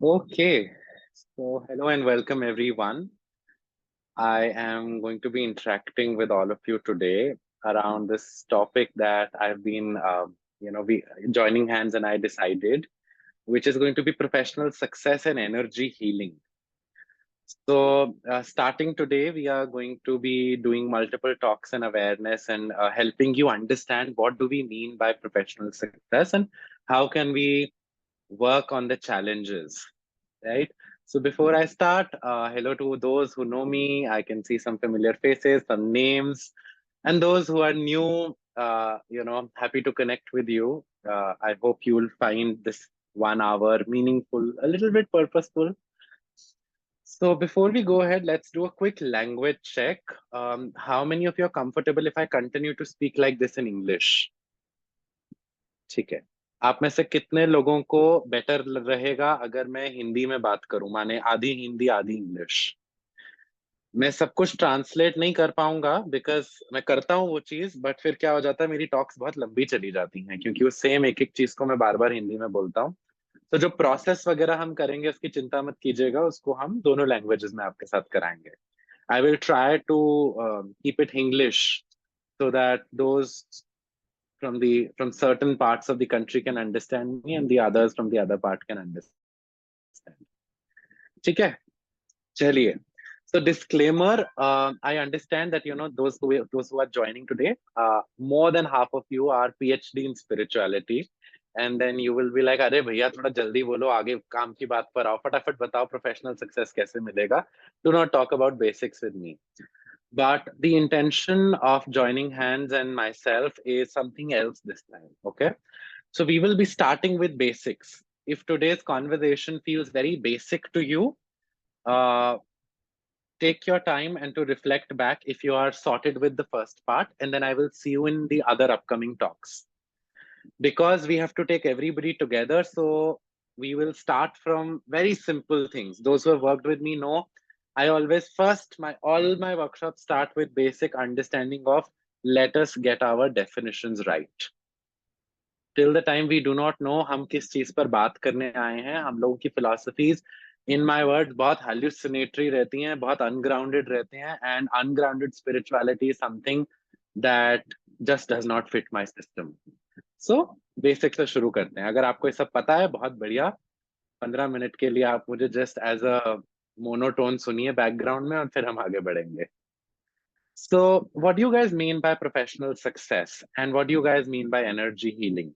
Okay, so hello and welcome everyone. I am going to be interacting with all of you today around this topic that I've been, we joining hands and I decided, which is going to be professional success and energy healing. So, starting today, we are going to be doing multiple talks and awareness and helping you understand what do we mean by professional success and how can we work on the challenges, right? So before I start, hello to those who know me. I can see some familiar faces, some names, and those who are new. Happy to connect with you. I hope you will find this 1 hour meaningful, a little bit purposeful. So before we go ahead, let's do a quick language check. How many of you are comfortable if I continue to speak like this in English? ठीक है. आप में से कितने लोगों को better रहेगा अगर मैं हिंदी में बात करूं, माने आधी हिंदी आधी इंग्लिश? मैं सब कुछ ट्रांसलेट नहीं कर पाऊंगा बिकॉज मैं करता हूँ वो चीज, बट फिर क्या हो जाता है, मेरी टॉक्स बहुत लंबी चली जाती हैं क्योंकि वो सेम एक एक चीज को मैं बार बार हिंदी में बोलता हूँ. तो जो प्रोसेस वगैरह हम करेंगे उसकी चिंता मत कीजिएगा, उसको हम दोनों लैंग्वेजेस में आपके साथ कराएंगे. I will try to keep it English so that those from certain parts of the country can understand me and the others from the other part can understand. ठीक है, चलिए. So disclaimer, I understand that those who are joining today, more than half of you are PhD in spirituality, and then you will be like, अरे भैया थोड़ा जल्दी बोलो, आगे काम की बात पर आओ, फटाफट बताओ प्रोफेशनल सक्सेस कैसे मिलेगा. Do not talk about basics with me. But the intention of joining hands and myself is something else this time. Okay. So we will be starting with basics. If today's conversation feels very basic to you, uh, take your time and to reflect back if you are sorted with the first part, and then I will see you in the other upcoming talks. Because we have to take everybody together, so we will start from very simple things. Those who have worked with me know I always first my all my workshops start with basic understanding of let us get our definitions right. Till the time we do not know हम किस चीज पर बात करने आए हैं, हम लोगों की philosophies in my words बहुत hallucinatory रहती हैं, बहुत ungrounded रहते हैं, and ungrounded spirituality is something that just does not fit my system. So basic से शुरू करते हैं. अगर आपको ये सब पता है बहुत बढ़िया. 15 मिनट के लिए आप मुझे जस्ट एज अ मोनोटोन सुनिए बैकग्राउंड में और फिर हम आगे बढ़ेंगे. So what do you guys mean by professional success and what do you guys mean by energy healing?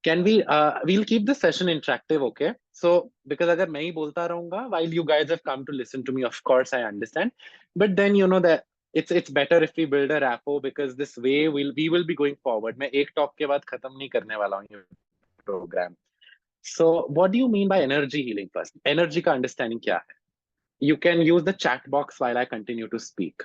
Can we'll keep the session interactive, okay? So because अगर मैं ही बोलता रहूंगा while you guys have come to listen to me, of course I understand, but then you know that it's better if we build a rapport because this way we will be going forward. मैं एक talk के बाद खत्म नहीं करने वाला हूँ ये program. So what do you mean by energy healing first? Energy का understanding क्या है? You can use the chat box while I continue to speak.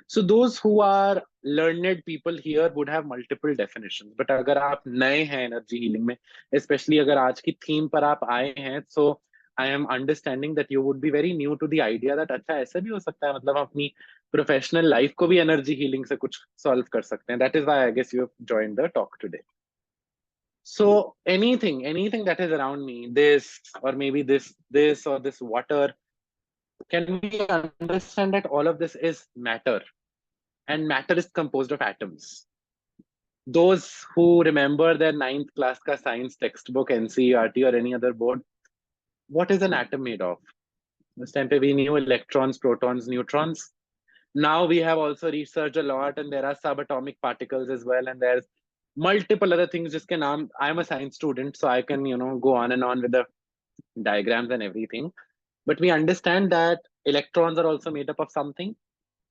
So those who are learned people here would have multiple definitions. But अगर आप नए हैं energy healing में, especially अगर आज की theme पर आप आए हैं, so I am understanding that you would be very new to the idea that अच्छा ऐसा भी हो सकता है, मतलब हम अपनी professional life को भी energy healing से कुछ solve कर सकते हैं. That is why I guess you have joined the talk today. So anything that is around me, this or maybe this or this water, can we understand that all of this is matter? And matter is composed of atoms. Those who remember their ninth class ka science textbook, NCERT or any other board, what is an atom made of? This time we knew electrons, protons, neutrons. Now we have also researched a lot and there are subatomic particles as well, and there's multiple other things. Just can I'm a science student, so I can go on and on with the diagrams and everything. But we understand that electrons are also made up of something.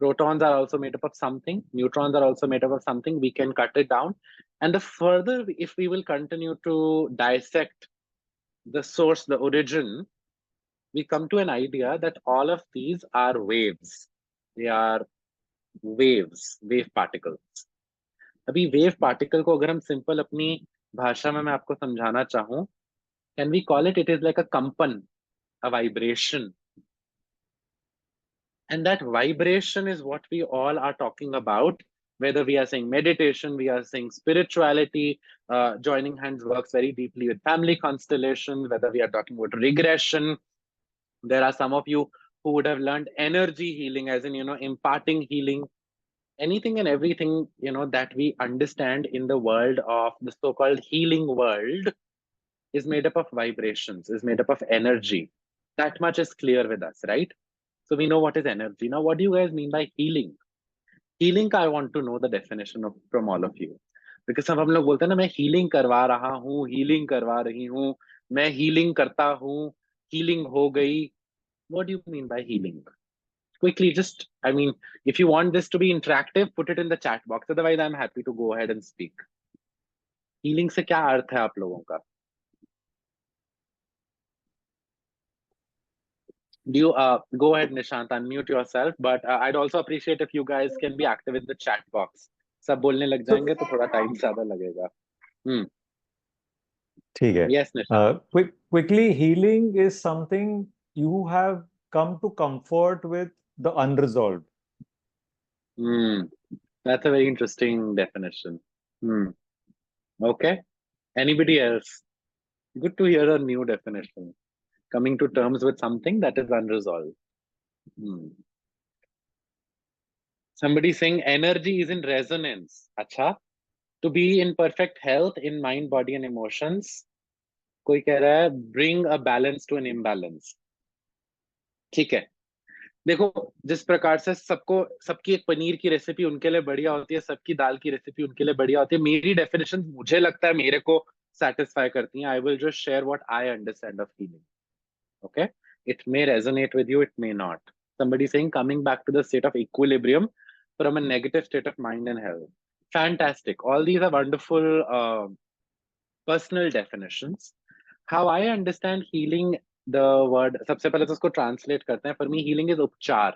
Protons are also made up of something. Neutrons are also made up of something. We can cut it down. And the further, if we will continue to dissect the source, the origin, we come to an idea that all of these are waves. They are waves, wave particles. अभी wave particle को अगर हम simple अपनी भाषा में मैं आपको समझाना चाहूँ, can we call it is like a kampan, a vibration. And that vibration is what we all are talking about Whether we are saying meditation, we are saying spirituality, joining hands works very deeply with family constellations, whether we are talking about regression. There are some of you who would have learned energy healing, as in, imparting healing. Anything and everything, that we understand in the world of the so-called healing world is made up of vibrations, is made up of energy. That much is clear with us, right? So we know what is energy. Now, what do you guys mean by healing? Healing का I want to know the definition of from all of you. Because सब हम लोग बोलते हैं ना, मैं healing करवा रहा हूँ, healing करवा रही हूँ, मैं healing करता हूँ, healing हो गई. What do you mean by healing? Quickly, just, I mean, if you want this to be interactive, put it in the chat box. Otherwise, I'm happy to go ahead and speak. Healing से क्या अर्थ है आप लोगों का? Do you go ahead, Nishant, unmute yourself. But I'd also appreciate if you guys can be active in the chat box. सब बोलने लग So, जाएंगे तो थोड़ा टाइम ज्यादा लगेगा. ठीक है. Yes, Nishant. Quickly, healing is something you have come to comfort with the unresolved. That's a very interesting definition. Okay. Anybody else? Good to hear a new definition. Coming to terms with something that is unresolved. Somebody saying energy is in resonance. Acha. To be in perfect health in mind, body, and emotions. कोई कह रहा है bring a balance to an imbalance. ठीक है. देखो, जिस प्रकार से सबकी एक पनीर की रेसिपी उनके लिए बढ़िया होती है, सबकी दाल की रेसिपी उनके लिए बढ़िया होती है, मेरी डेफिनेशन मुझे लगता है मेरे को satisfy करती हैं. I will just share what I understand of healing. Okay? It may resonate with you, it may not. Somebody saying coming back to the state of equilibrium from a negative state of mind and health. Fantastic. All these are wonderful personal definitions. How I understand healing, the word, सबसे पहले तो उसको translate करते हैं. For me, healing is उपचार.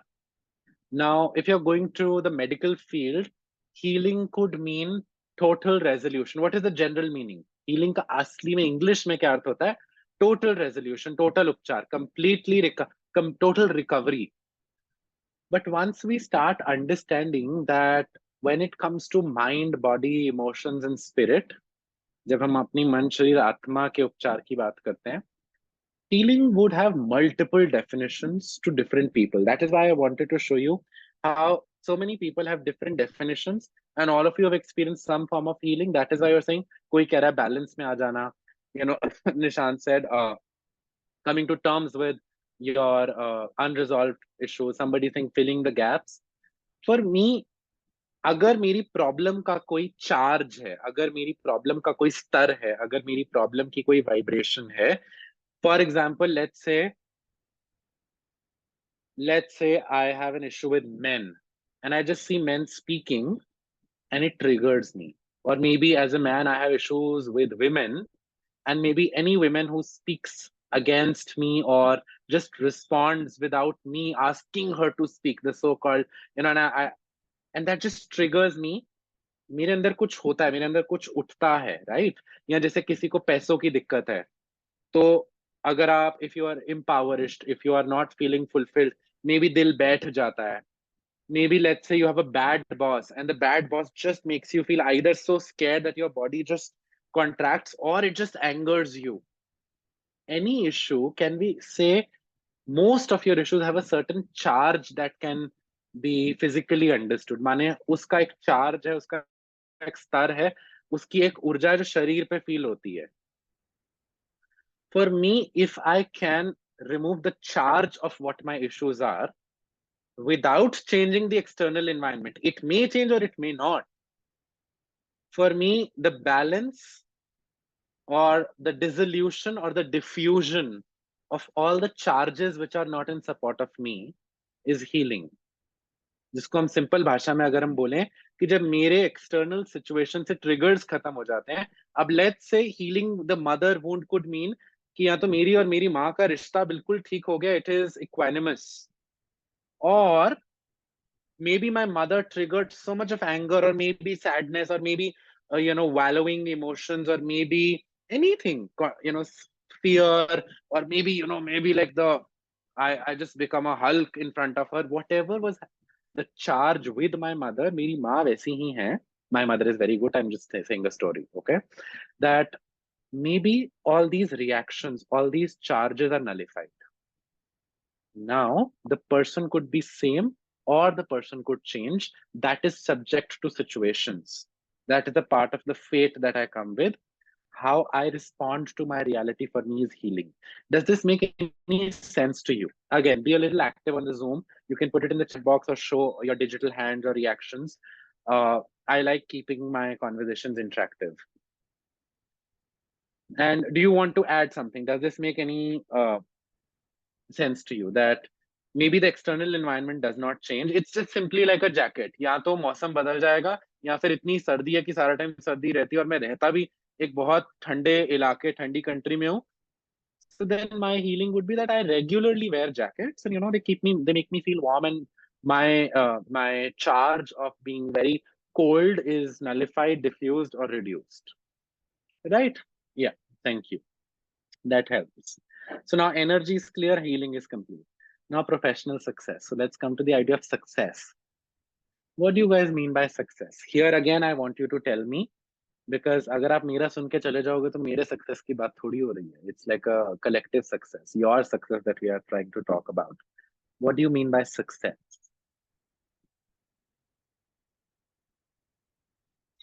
Now, if you're going to the medical field, healing could mean total resolution. What is the general meaning? Healing का असली में English में क्या अर्थ होता है? Total resolution, total उपचार, total recovery. But once we start understanding that when it comes to mind, body, emotions and spirit, जब हम अपनी मन, शरीर, आत्मा के उपचार की बात करते हैं, healing would have multiple definitions to different people. That is why I wanted to show you how so many people have different definitions, and all of you have experienced some form of healing. That is why you're saying, koi keh raha hai balance mein aa jana. Nishant said, coming to terms with your unresolved issues. Somebody saying filling the gaps. For me, अगर मेरी problem का कोई charge है, अगर मेरी problem का कोई स्तर है, अगर मेरी प्रॉब्लम की कोई वाइब्रेशन है, for example let's say I have an issue with men and I just see men speaking and it triggers me. Or maybe as a man, I have issues with women, and maybe any women who speaks against me or just responds without me asking her to speak, the so-called, and that just triggers me. मेरे अंदर कुछ होता है, मेरे अंदर कुछ उठता है, राइट? या जैसे किसी को पैसों की दिक्कत है, तो अगर आप, if you are impoverished, if you are not feeling fulfilled, maybe दिल बैठ जाता है. Maybe let's say you have a bad boss and the bad boss just makes you feel either so scared that your body just contracts or it just angers you. Any issue, can we say most of your issues have a certain charge that can be physically understood? माने उसका एक charge है, उसका एक स्तर है, उसकी एक ऊर्जा जो शरीर पे फील होती है. For me, if I can remove the charge of what my issues are without changing the external environment, it may change or it may not. For me, the balance or the dissolution or the diffusion of all the charges which are not in support of me is healing. जिसको हम simple भाषा में अगर हम बोलें कि जब मेरे एक्सटर्नल सिचुएशन से ट्रिगर्स खत्म हो जाते हैं, अब let's say healing the mother wound could mean कि या तो मेरी और मेरी माँ का रिश्ता बिल्कुल ठीक हो गया, इट इज इक्वानिमस, और maybe my mother triggered so much of anger or maybe sadness or maybe wallowing emotions or maybe anything, fear, or maybe maybe like I just become a Hulk in front of her, whatever was the charge with my mother, मेरी माँ वैसी ही है, my mother is very good, I'm just saying a story, okay, that maybe all these reactions, all these charges are nullified. Now the person could be same or the person could change. That is subject to situations. That is a part of the fate that I come with. How I respond to my reality for me is healing. Does this make any sense to you? Again, be a little active on the Zoom. You can put it in the chat box or show your digital hands or reactions. I like keeping my conversations interactive. And do you want to add something? Does this make any sense to you that maybe the external environment does not change? It's just simply like a jacket. या तो मौसम बदल जाएगा या फिर इतनी सर्दी है कि सारा टाइम सर्दी रहती है और मैं रहता भी एक बहुत ठंडे इलाके ठंडी कंट्री में हूँ. So then my healing would be that I regularly wear jackets and they make me feel warm, and my charge of being very cold is nullified, diffused or reduced. Right? Yeah, thank you. That helps. So now energy is clear, healing is complete. Now professional success. So let's come to the idea of success. What do you guys mean by success? Here again, I want you to tell me, because अगर आप मेरा सुन के चले जाओगे तो मेरे success की बात थोड़ी हो रही है. It's like a collective success, your success that we are trying to talk about. What do you mean by success?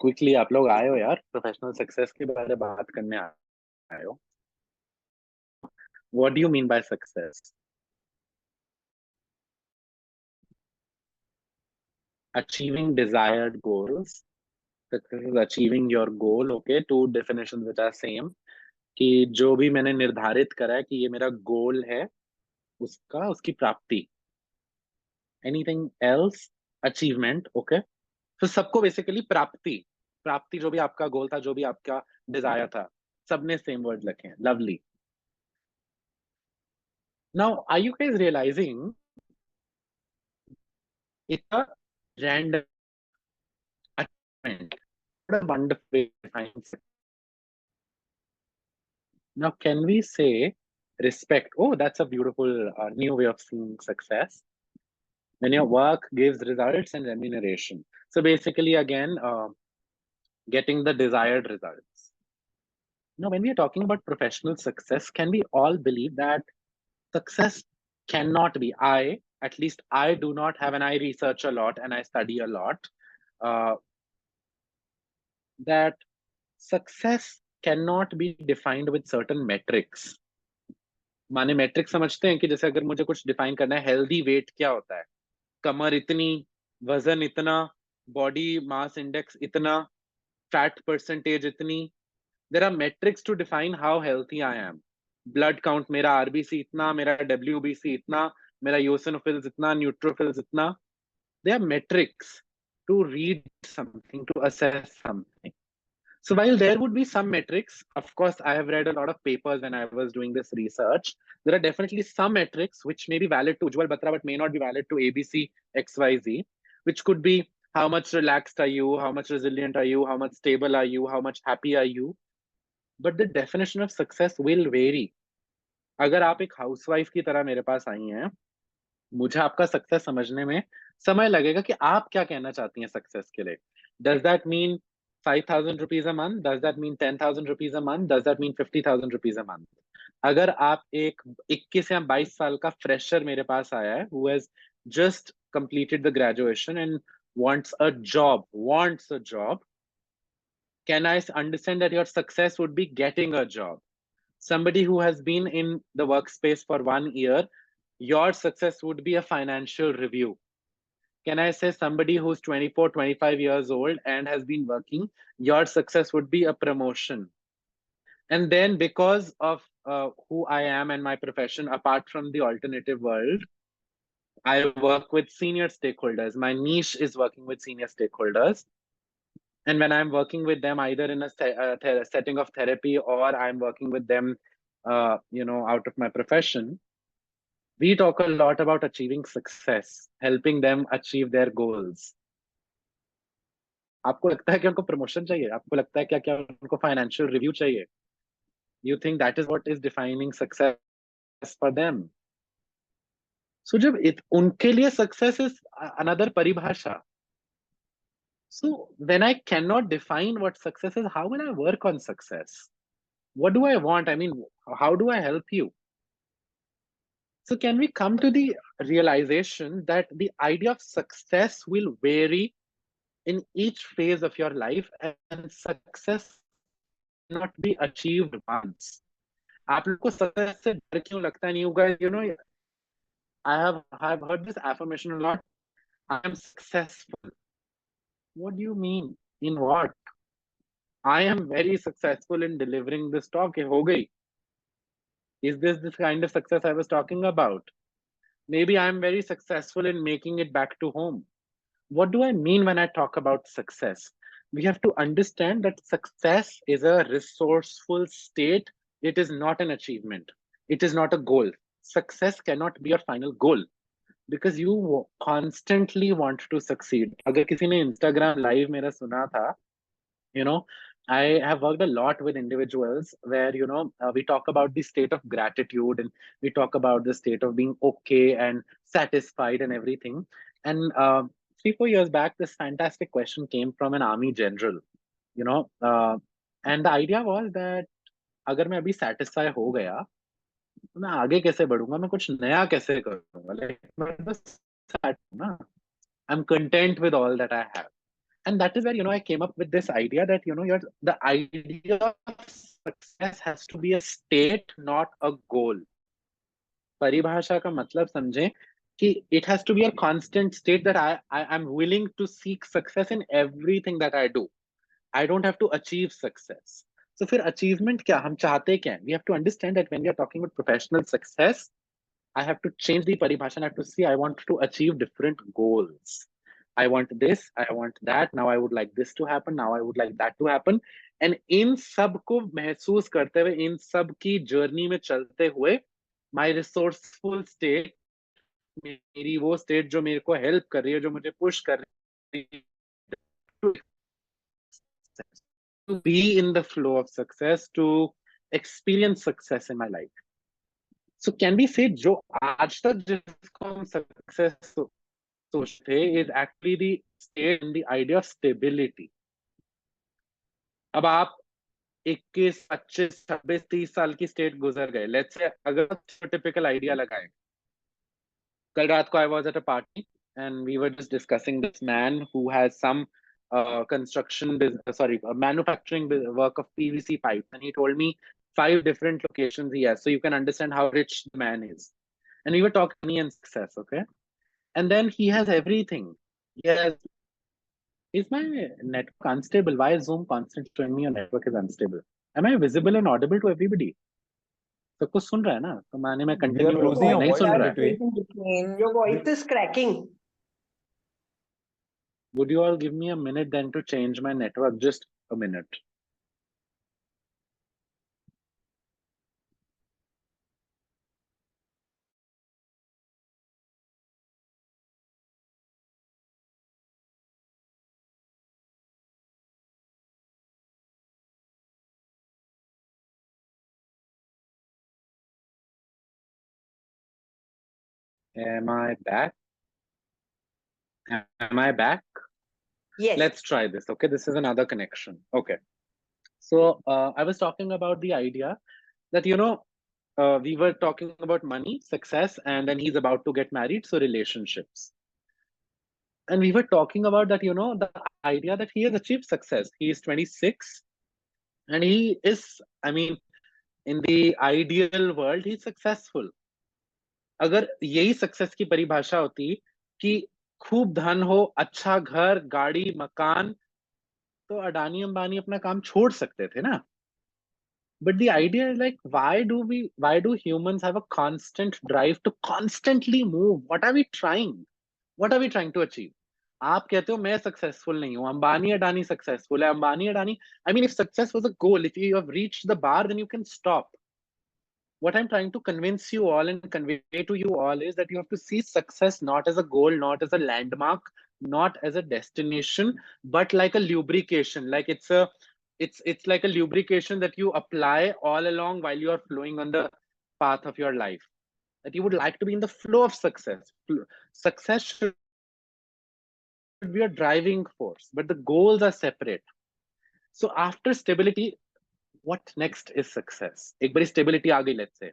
Quickly, आप लोग आए हो यार, प्रोफेशनल सक्सेस के बारे में बात करने आए हो. What do you mean by success? Achieving desired goals. Success is achieving your goal. Okay, two definitions which are same. कि जो भी मैंने निर्धारित करा है कि ये मेरा गोल है, उसकी प्राप्ति. Anything else? Achievement. Okay. तो सबको बेसिकली प्राप्ति जो भी आपका गोल था, जो भी आपका डिजायर था, सबने सेम वर्ड लिखे हैं. Lovely. Now are you guys realising it's a random achievement? What a wonderful way to define success. Now can we say respect? Oh, that's a beautiful new way of seeing success. When your work gives results and remuneration. So basically again, getting the desired results. Now, when we are talking about professional success, can we all believe that success cannot be, at least I do not have, and I research a lot and I study a lot, that success cannot be defined with certain metrics. माने metrics समझते हैं कि जैसे अगर मुझे कुछ define करना है, healthy weight क्या होता है? कमर इतनी, वजन इतना, body mass index इतना, fat percentage इतनी. There are metrics to define how healthy I am. Blood count, मेरा RBC इतना, मेरा WBC इतना, मेरा eosinophils इतना, neutrophils इतना. There are metrics to read something, to assess something. So while there would be some metrics, of course, I have read a lot of papers when I was doing this research. There are definitely some metrics which may be valid to Ujjwal Batra, but may not be valid to ABC, XYZ, which could be how much relaxed are you, how much resilient are you, how much stable are you, how much happy are you. But the definition of success will vary. अगर आप एक housewife की तरह मेरे पास आई हैं, मुझे आपका success समझने में समय लगेगा कि आप क्या कहना चाहती हैं सक्सेस के लिए. Does that mean 5,000 rupees a month? Does that mean 10,000 rupees a month? Does that mean 50,000 rupees a month? अगर आप एक 21 या 22 साल का फ्रेशर मेरे पास आया है, who has just completed the graduation and wants a job, can I understand that your success would be getting a job? Somebody who has been in the workspace for 1 year, your success would be a financial review. Can I say somebody who's 24, 25 years old and has been working, your success would be a promotion. And then because of who I am and my profession, apart from the alternative world, I work with senior stakeholders. My niche is working with senior stakeholders. And when I'm working with them, either in a setting of therapy or I'm working with them, out of my profession, we talk a lot about achieving success, helping them achieve their goals. आपको लगता है कि उनको promotion चाहिए? आपको लगता है क्या उनको फाइनेंशियल रिव्यू चाहिए? You think that is what is defining success for them? So जब उनके लिए success is another paribhasha. So when I cannot define what success is, how will I work on success? What do I want? I mean, how do I help you? So can we come to the realization that the idea of success will vary in each phase of your life, and success cannot be achieved once. आप लोग को success से डर क्यों लगता है? You guys, I have heard this affirmation a lot. I am successful. What do you mean? In what? I am very successful in delivering this talk. हो गई. Is this the kind of success I was talking about? Maybe I'm very successful in making it back to home. What do I mean when I talk about success? We have to understand that success is a resourceful state. It is not an achievement. It is not a goal. Success cannot be your final goal because you constantly want to succeed. अगर किसी ने Instagram live मेरा सुना था, I have worked a lot with individuals where we talk about the state of gratitude, and we talk about the state of being okay and satisfied and everything. And 3-4 years back, this fantastic question came from an army general, you know and the idea was that अगर मैं अभी satisfy हो गया तो मैं आगे कैसे बढ़ूंगा, मैं कुछ नया कैसे करूंगा, like मैं बस sat हूं ना, I'm content with all that I have. And that is where I came up with this idea that the idea of success has to be a state, not a goal. परिभाषा का मतलब समझें कि it has to be a constant state that I am willing to seek success in everything that I do. I don't have to achieve success. So फिर achievement क्या, हम चाहते क्या हैं? We have to understand that when we are talking about professional success, I have to change the paribhasha. I have to see I want to achieve different goals. I want this, I want that. Now I would like this to happen. Now I would like that to happen. And इन सब को महसूस करते हुए, इन सब की journey में चलते हुए, my resourceful state, मेरी वो स्टेट जो मेरे को हेल्प कर रही है, जो मुझे पुश कर रही है to be in the flow of success, to experience success in my life. So can we say जो आज तक जिसको हम success सोचते is actually the state and the idea of stability. अब आप 21, 25, 26, 30 साल की स्टेट गुजर गए, लेट्स से अगर टिपिकल आइडिया लगाएं, कल रात को I was at a party and we were just discussing this man who has some manufacturing work of PVC pipes, and he told me 5 different locations he has, so you can understand how rich the man is. And we were talking money and success, okay? And then he has everything. He has. Is my network unstable? Why is Zoom constantly showing me your network is unstable? Am I visible and audible to everybody? सब कुछ सुन रहा है ना? तो माने मैं continue नहीं सुन रहा है. Your voice is cracking. Would you all give me a minute then to change my network? Just a minute. Am I back? Am I back? Yes. Let's try this. Okay, this is another connection. Okay. So I was talking about the idea that, we were talking about money, success, and then he's about to get married. So relationships. And we were talking about that, the idea that he has achieved success. He is 26 and he is, I mean, in the ideal world, he's successful. अगर यही success की परिभाषा होती कि खूब धन हो, अच्छा घर, गाड़ी, मकान, तो अडानी अंबानी अपना काम छोड़ सकते थे ना. But the idea is like, why do humans have a constant drive to constantly move? What are we trying? What are we trying to achieve? आप कहते हो मैं सक्सेसफुल नहीं हूं, अंबानी अडानी सक्सेसफुल है. Ambani Adani, I mean, if success was a goal, if you have reached the bar, then you can stop. What I'm trying to convince you all and convey to you all is that you have to see success not as a goal, not as a landmark, not as a destination, but like a lubrication. Like it's like a lubrication that you apply all along while you are flowing on the path of your life. that you would like to be in the flow of success. Success should be a driving force, but the goals are separate. So after stability, what next is success? एक बारी stability आ गई, let's say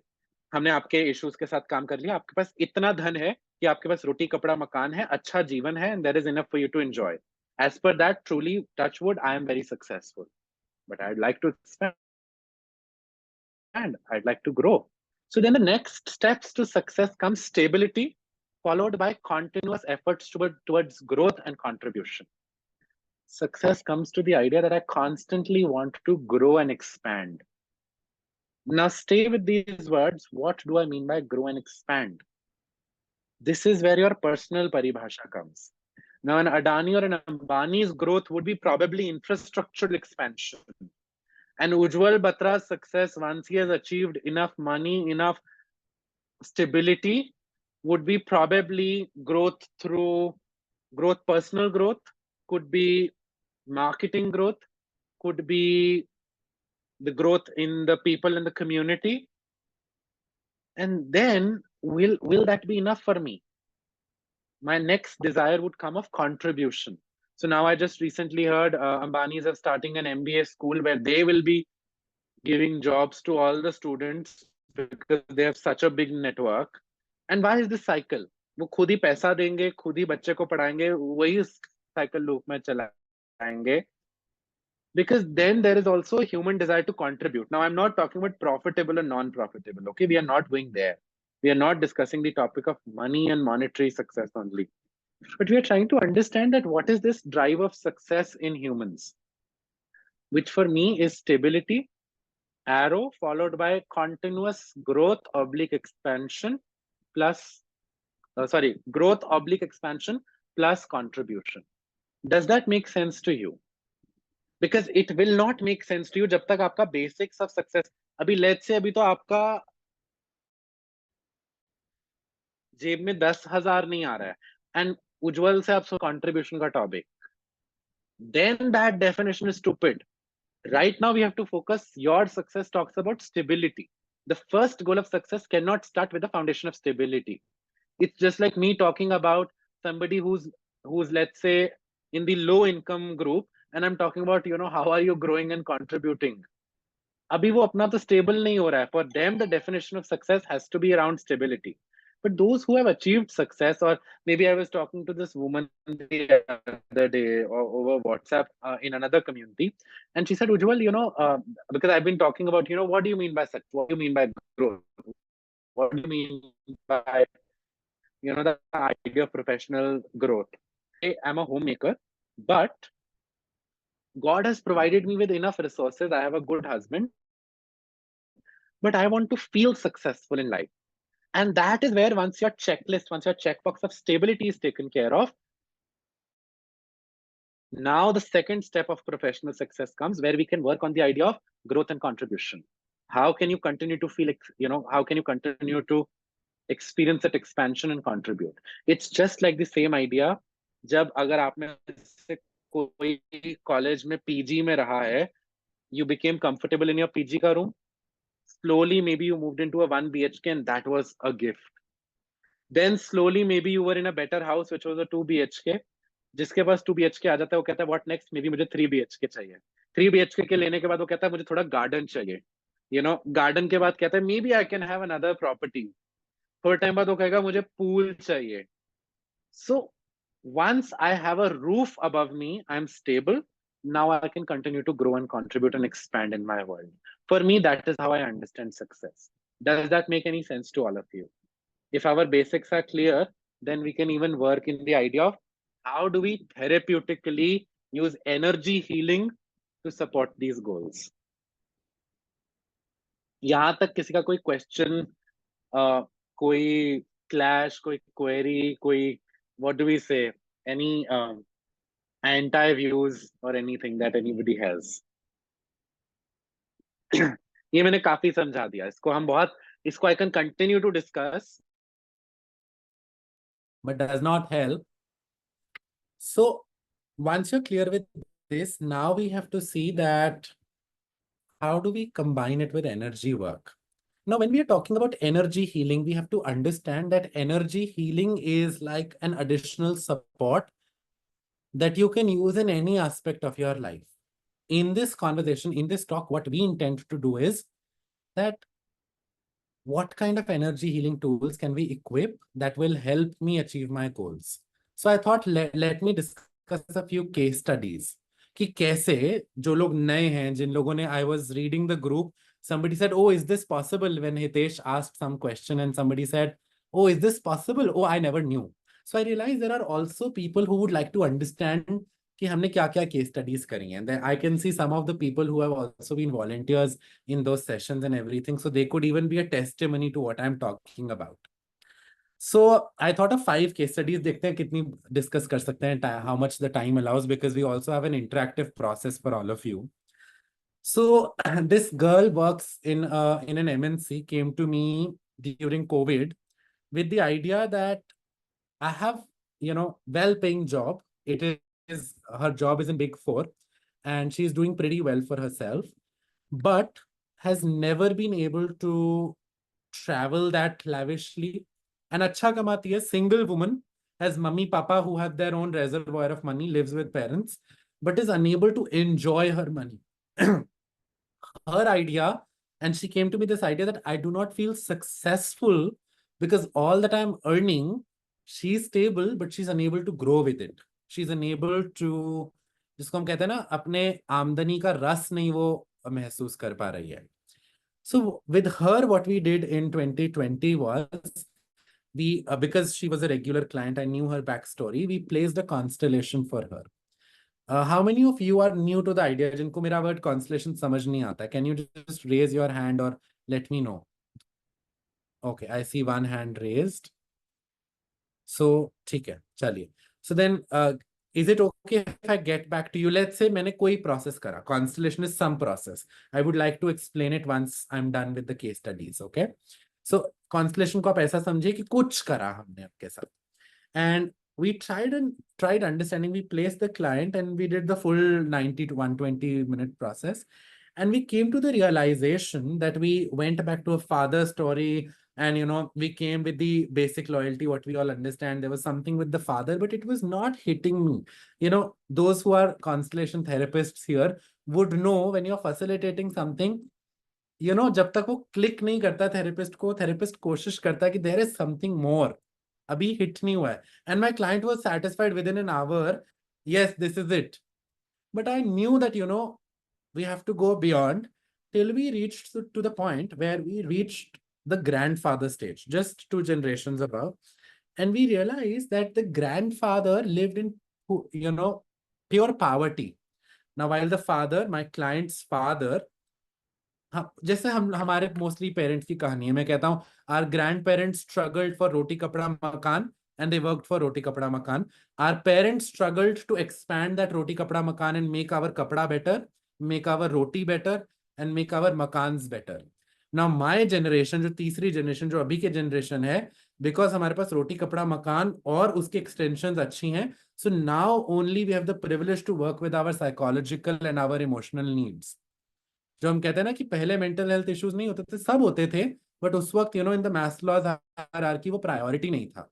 हमने आपके issues के साथ काम कर लिया, आपके पास इतना धन है कि आपके पास रोटी कपड़ा मकान है, अच्छा जीवन है, and there is enough for you to enjoy. As per that, truly, touch wood, I am very successful, but I'd like to expand, I'd like to grow. So then the next steps to success comes stability, followed by continuous efforts towards growth and contribution. Success comes to the idea that I constantly want to grow and expand. Now stay with these words. What do I mean by grow and expand? This is where your personal paribhasha comes. Now an Adani or an Ambani's growth would be probably infrastructural expansion. And Ujjwal Batra's success, once he has achieved enough money, enough stability, would be probably growth through growth, personal growth, could be marketing growth, could be the growth in the people in the community. And then will that be enough for me? My next desire would come of contribution. So now I just recently heard Ambani's are starting an MBA school where they will be giving jobs to all the students because they have such a big network. And why is this cycle? वो खुद ही पैसा देंगे, खुद ही बच्चे को पढ़ाएंगे, वही cycle loop में चलाएंगे. Because then there is also a human desire to contribute. Now, I'm not talking about profitable and non-profitable. Okay, we are not going there. We are not discussing the topic of money and monetary success only. But we are trying to understand that what is this drive of success in humans, which for me is stability, arrow followed by continuous growth oblique expansion plus, growth oblique expansion plus contribution. Does that make sense to you? Because it will not make sense to you जब तक आपका basics of success, अभी let's say अभी तो आपका जेब में 10,000 नहीं आ रहा है and उज्जवल से आप contribution का topic, then that definition is stupid. Right now we have to focus. Your success talks about stability. The first goal of success cannot start with the foundation of stability. It's just like me talking about somebody who's let's say in the low income group, and I'm talking about, how are you growing and contributing? Abhi wo apna to stable nahi ho raha hai. For them, the definition of success has to be around stability. But those who have achieved success, or maybe I was talking to this woman the other day or over WhatsApp in another community, and she said, Ujjwal, because I've been talking about, what do you mean by success? What do you mean by growth? What do you mean by, the idea of professional growth? I'm a homemaker, but God has provided me with enough resources. I have a good husband, but I want to feel successful in life. And that is where once your checklist, once your checkbox of stability is taken care of, now the second step of professional success comes, where we can work on the idea of growth and contribution. How can you continue to feel, how can you continue to experience that expansion and contribute? It's just like the same idea. जब अगर आपने कोई college में PG में रहा है, you became comfortable in your PG का room. Slowly, maybe you moved into a 1 BHK and that was a gift. Then slowly, maybe you were in a better house, which was a 2 BHK. जिसके पास 2 BHK आ जाता है, वो कहता है what next? Maybe मुझे 3 BHK चाहिए. 3 BHK के लेने के बाद वो कहता है मुझे थोड़ा garden चाहिए. Garden के बाद कहता है maybe I can have another property. थोड़े टाइम बाद वो कहेगा मुझे pool चाहिए. So once I have a roof above me, I'm stable. Now I can continue to grow and contribute and expand in my world. For me, that is how I understand success. Does that make any sense to all of you? If our basics are clear, then we can even work in the idea of how do we therapeutically use energy healing to support these goals. यहाँ तक किसी का कोई question, कोई clash, कोई query, कोई, what do we say, any anti-views or anything that anybody has? ये मैंने काफी समझा दिया. इसको I can continue to discuss, but does not help. So once you're clear with this, now we have to see that how do we combine it with energy work? Now, when we are talking about energy healing, we have to understand that energy healing is like an additional support that you can use in any aspect of your life. In this conversation, in this talk, what we intend to do is that what kind of energy healing tools can we equip that will help me achieve my goals? So I thought let me discuss a few case studies कि कैसे जो लोग नए हैं, जिन लोगों ने, I was reading the group, somebody said, oh, is this possible? When Hitesh asked some question and somebody said, oh, is this possible? Oh, I never knew. So I realized there are also people who would like to understand कि हमने क्या क्या case studies करी हैं. Then I can see some of the people who have also been volunteers in those sessions and everything. So they could even be a testimony to what I'm talking about. So I thought of 5 case studies. देखते हैं कितनी discuss कर सकते हैं, how much the time allows, because we also have an interactive process for all of you. So this girl works in an MNC, came to me during COVID with the idea that I have, well-paying job. It is, her job is in Big Four, and she's doing pretty well for herself, but has never been able to travel that lavishly. And acha kamati hai, single woman, has mummy, papa who have their own reservoir of money, lives with parents, but is unable to enjoy her money. Her idea, and she came to me this idea that I do not feel successful because all that I'm earning, she's stable, but she's unable to grow with it. She's unable to, जिसको हम कहते हैं ना, अपने आमदनी का रस नहीं वो महसूस कर पा रही है. So with her, what we did in 2020 was we, because she was a regular client, I knew her backstory, we placed a constellation for her. How many of you are new to the idea? जिनको मेरा word constellation समझ नहीं आता? Can you just raise your hand or let me know? Okay, I see one hand raised. So ठीक है, चलिए. So then, is it okay if I get back to you? Let's say मैंने कोई process करा. Constellation is some process. I would like to explain it once I'm done with the case studies. Okay. So constellation को आप ऐसा समझिए कि कुछ करा हमने आपके साथ. And we tried understanding. We placed the client and we did the full 90 to 120 minute process. And we came to the realization that we went back to a father story, and we came with the basic loyalty, what we all understand. There was something with the father, but it was not hitting me. Those who are constellation therapists here would know when you're facilitating something, जब तक वो click नहीं करता therapist को, therapist कोशिश करता है कि देयर इज समथिंग मोर, अभी हिट नहीं हुआ है. And my client was satisfied with in an hour. Yes, this is it. But I knew that, we have to go beyond till we reached to the point where we reached the grandfather stage, just 2 generations above. And we realized that the grandfather lived in, pure poverty. Now, while the father, my client's father, जैसे हमारे mostly parents की कहानी है, मैं कहता हूँ our grandparents struggled for roti kapda makaan and they worked for roti kapda makan. Our parents struggled to expand that roti kapda makan and make our kapda better, make our roti better, and make our makans better. Now my generation, जो तीसरी generation, जो अभी के generation है, because हमारे पास रोटी कपड़ा मकान और उसके extensions अच्छी हैं, so now only we have the privilege to work with our psychological and our emotional needs. जो हम कहते हैं ना कि पहले मेंटल हेल्थ इश्यूज नहीं होते थे, सब होते थे, बट उस वक्त इन द मैस्लोज हायरार्की वो प्रायोरिटी नहीं था.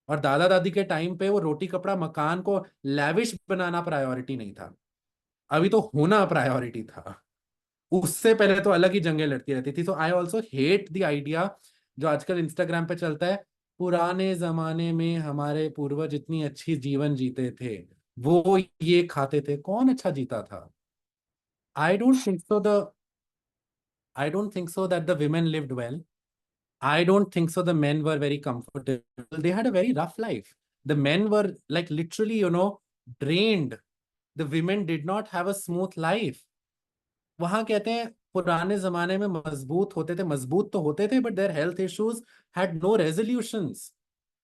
और दादा दादी के टाइम पे वो रोटी कपड़ा मकान को लैविश बनाना प्रायोरिटी नहीं था. अभी तो होना प्रायोरिटी था. उससे पहले तो अलग ही जंगें लड़ती रहती थी. So I also hate the idea जो आजकल इंस्टाग्राम पे चलता है, पुराने जमाने में हमारे पूर्वज इतनी अच्छी जीवन जीते थे, वो ये खाते थे. कौन अच्छा जीता था? I don't think so that the women lived well. I don't think so the men were very comfortable. They had a very rough life. The men were like literally, drained. The women did not have a smooth life. वहां कहते हैं पुराने जमाने में मजबूत होते थे, मजबूत तो होते थे, but their health issues had no resolutions.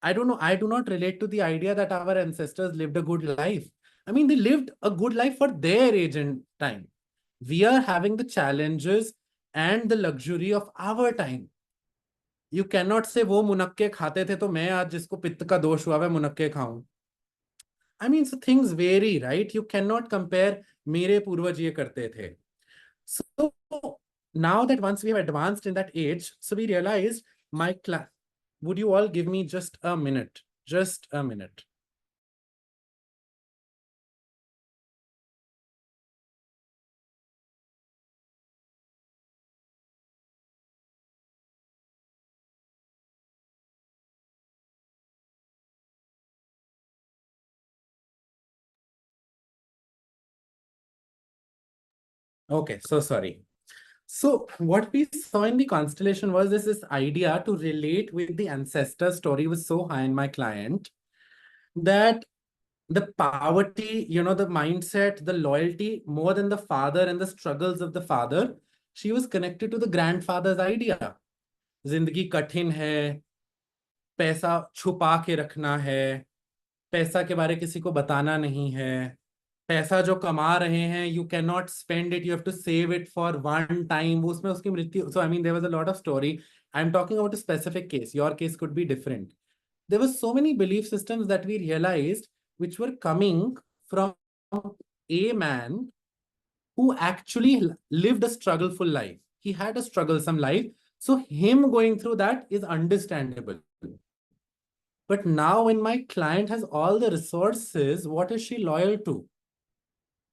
I don't know. I do not relate to the idea that our ancestors lived a good life. I mean, they lived a good life for their age and time. We are having the challenges and the luxury of our time. You cannot say वो मुनक्के खाते थे तो मैं आज जिसको पित्त का दोष हुआ है मुनक्के खाऊं. I mean, so things vary, right? You cannot compare मेरे पूर्वज ये करते थे. So now that once we have advanced in that age, so we realized would you all give me just a minute? Just a minute. Okay, so sorry. So what we saw in the constellation was this idea to relate with the ancestor story was so high in my client that the poverty, the mindset, the loyalty, more than the father and the struggles of the father, she was connected to the grandfather's idea. Zindagi kathin hai, पैसा छुपा के रखना है, पैसा के बारे किसी को बताना नहीं है, पैसा जो कमा रहे हैं you can not spend it, you have to save it for one time, उसमें उसकी मृत्यु. So I mean there was a lot of story. I am talking about a specific case, your case could be different. There were so many belief systems that we realized which were coming from a man who actually lived a struggleful life. He had a strugglesome life, so him going through that is understandable. But now when my client has all the resources, what is she loyal to?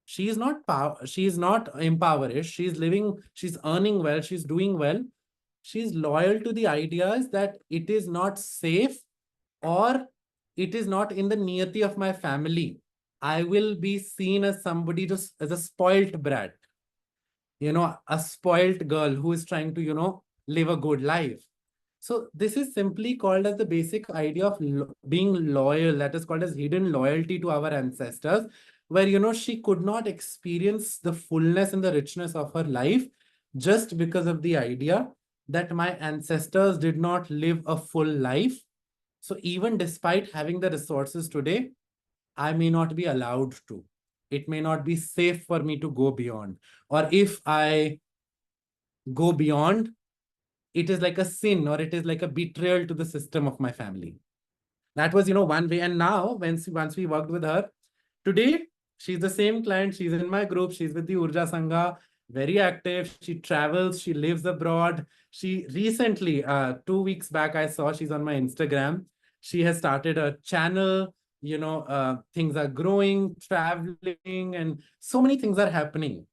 She is not impoverished. She's living, she's earning well, she's doing well. She's loyal to the ideas that it is not safe or it is not in the niyati of my family. I will be seen as somebody just as a spoilt brat, a spoilt girl who is trying to, live a good life. So this is simply called as the basic idea of being loyal. That is called as hidden loyalty to our ancestors, where, she could not experience the fullness and the richness of her life just because of the idea that my ancestors did not live a full life. So even despite having the resources today, I may not be allowed to. It may not be safe for me to go beyond. Or if I go beyond, it is like a sin or it is like a betrayal to the system of my family. That was, one way. And now, once we worked with her, today, she's the same client. She's in my group. She's with the Urja Sangha, very active. She travels. She lives abroad. She recently, 2 weeks back, I saw she's on my Instagram. She has started a channel. Things are growing, traveling, and so many things are happening.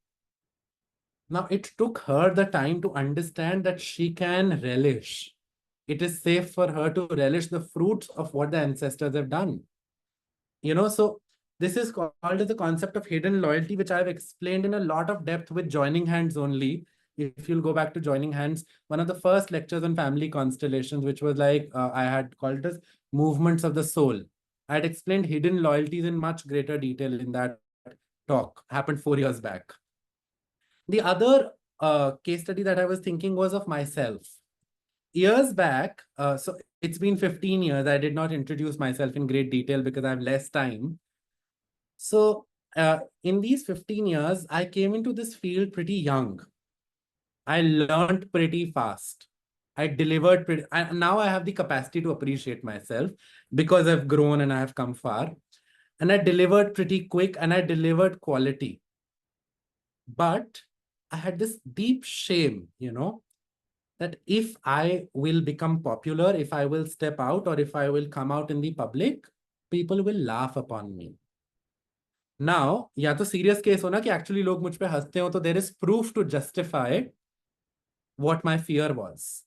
Now, it took her the time to understand that she can relish. It is safe for her to relish the fruits of what the ancestors have done. So this is called as the concept of hidden loyalty, which I've explained in a lot of depth with Joining Hands only. If you'll go back to Joining Hands, one of the first lectures on family constellations, which was like, I had called it as movements of the soul. I had explained hidden loyalties in much greater detail in that talk, happened 4 years back. The other case study that I was thinking was of myself. Years back, so it's been 15 years. I did not introduce myself in great detail because I have less time. So in these 15 years, I came into this field pretty young. I learned pretty fast. I delivered now I have the capacity to appreciate myself because I've grown and I have come far. And I delivered pretty quick and I delivered quality. But I had this deep shame, that if I will become popular, if I will step out or if I will come out in the public, people will laugh upon me. Now, या तो serious case हो ना कि actually लोग मुझ पे हंसते हो, तो there is proof to justify what my fear was.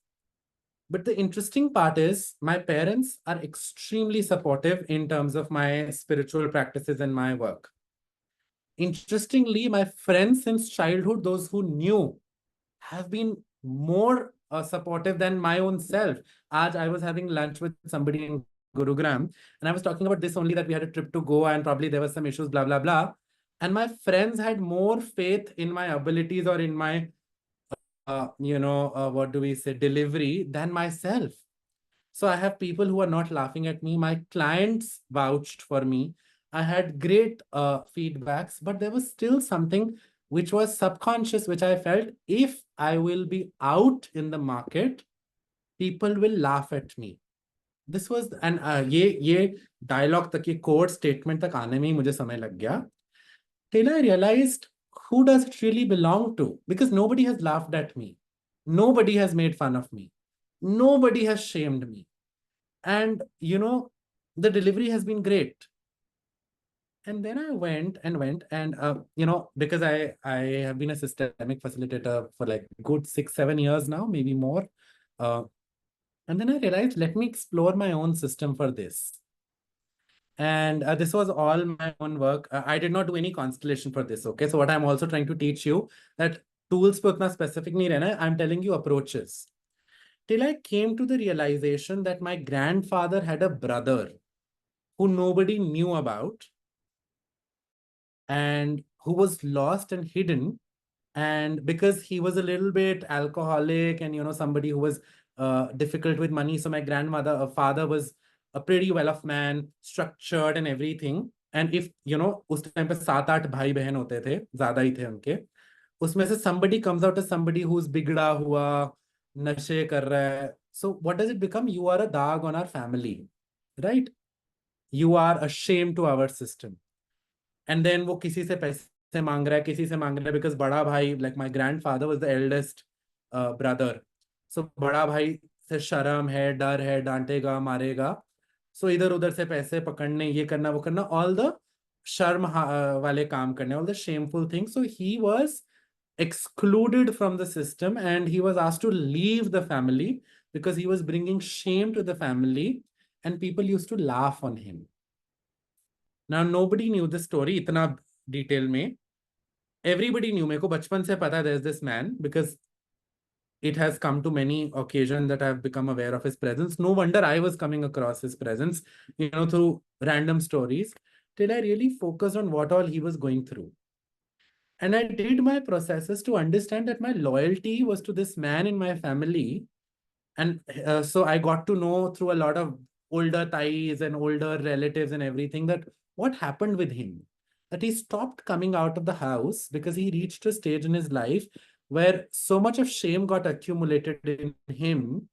But the interesting part is my parents are extremely supportive in terms of my spiritual practices and my work. Interestingly, my friends since childhood, those who knew, have been more supportive than my own self. I was having lunch with somebody in Gurugram, and I was talking about this only, that we had a trip to Goa and probably there were some issues, blah, blah, blah. And my friends had more faith in my abilities or in my, what do we say, delivery than myself. So I have people who are not laughing at me. My clients vouched for me. I had great feedbacks, but there was still something which was subconscious, which I felt if I will be out in the market, people will laugh at me. This was, and ये dialogue तक, ये code statement तक आने में ही मुझे समय लग गया. Till I realized who does it really belong to? Because nobody has laughed at me. Nobody has made fun of me. Nobody has shamed me. And, the delivery has been great. And then I went and, because I have been a systemic facilitator for like good 6-7 years now, maybe more. And then I realized, let me explore my own system for this. And this was all my own work. I did not do any constellation for this. Okay. So what I'm also trying to teach you that tools pe utna specific nahi rehna hai, I'm telling you approaches. Till I came to the realization that my grandfather had a brother who nobody knew about and who was lost and hidden. And because he was a little bit alcoholic and, somebody who was difficult with money. So my father was a pretty well-off man, structured and everything. And if, उस time पे 7-8 भाई बहन होते थे, ज़्यादा ही थे उनके. उसमें से somebody comes out as somebody who's बिगड़ा हुआ, नशे कर रहा है. So what does it become? You are a dog on our family, right? You are a shame to our system. And then वो किसी से पैसे मांग रहा है, किसी से मांग रहा है, because बड़ा भाई, like my grandfather was the eldest brother. So बड़ा भाई से शर्म है, डर है, डांटेगा, मारेगा. So इधर उधर से पैसे पकड़ने, ये करना, वो करना, all the शर्म वाले काम करने, all the shameful things. So he was excluded from the system and he was asked to leave the family because he was bringing shame to the family and people used to laugh on him. Now, nobody knew the story itna detail mein. Everybody knew. Meko bachpan se pata there's this man because it has come to many occasions that I've become aware of his presence. No wonder I was coming across his presence, through random stories till I really focused on what all he was going through. And I did my processes to understand that my loyalty was to this man in my family. And so I got to know through a lot of older ties and older relatives and everything that what happened with him, that he stopped coming out of the house because he reached a stage in his life where so much of shame got accumulated in him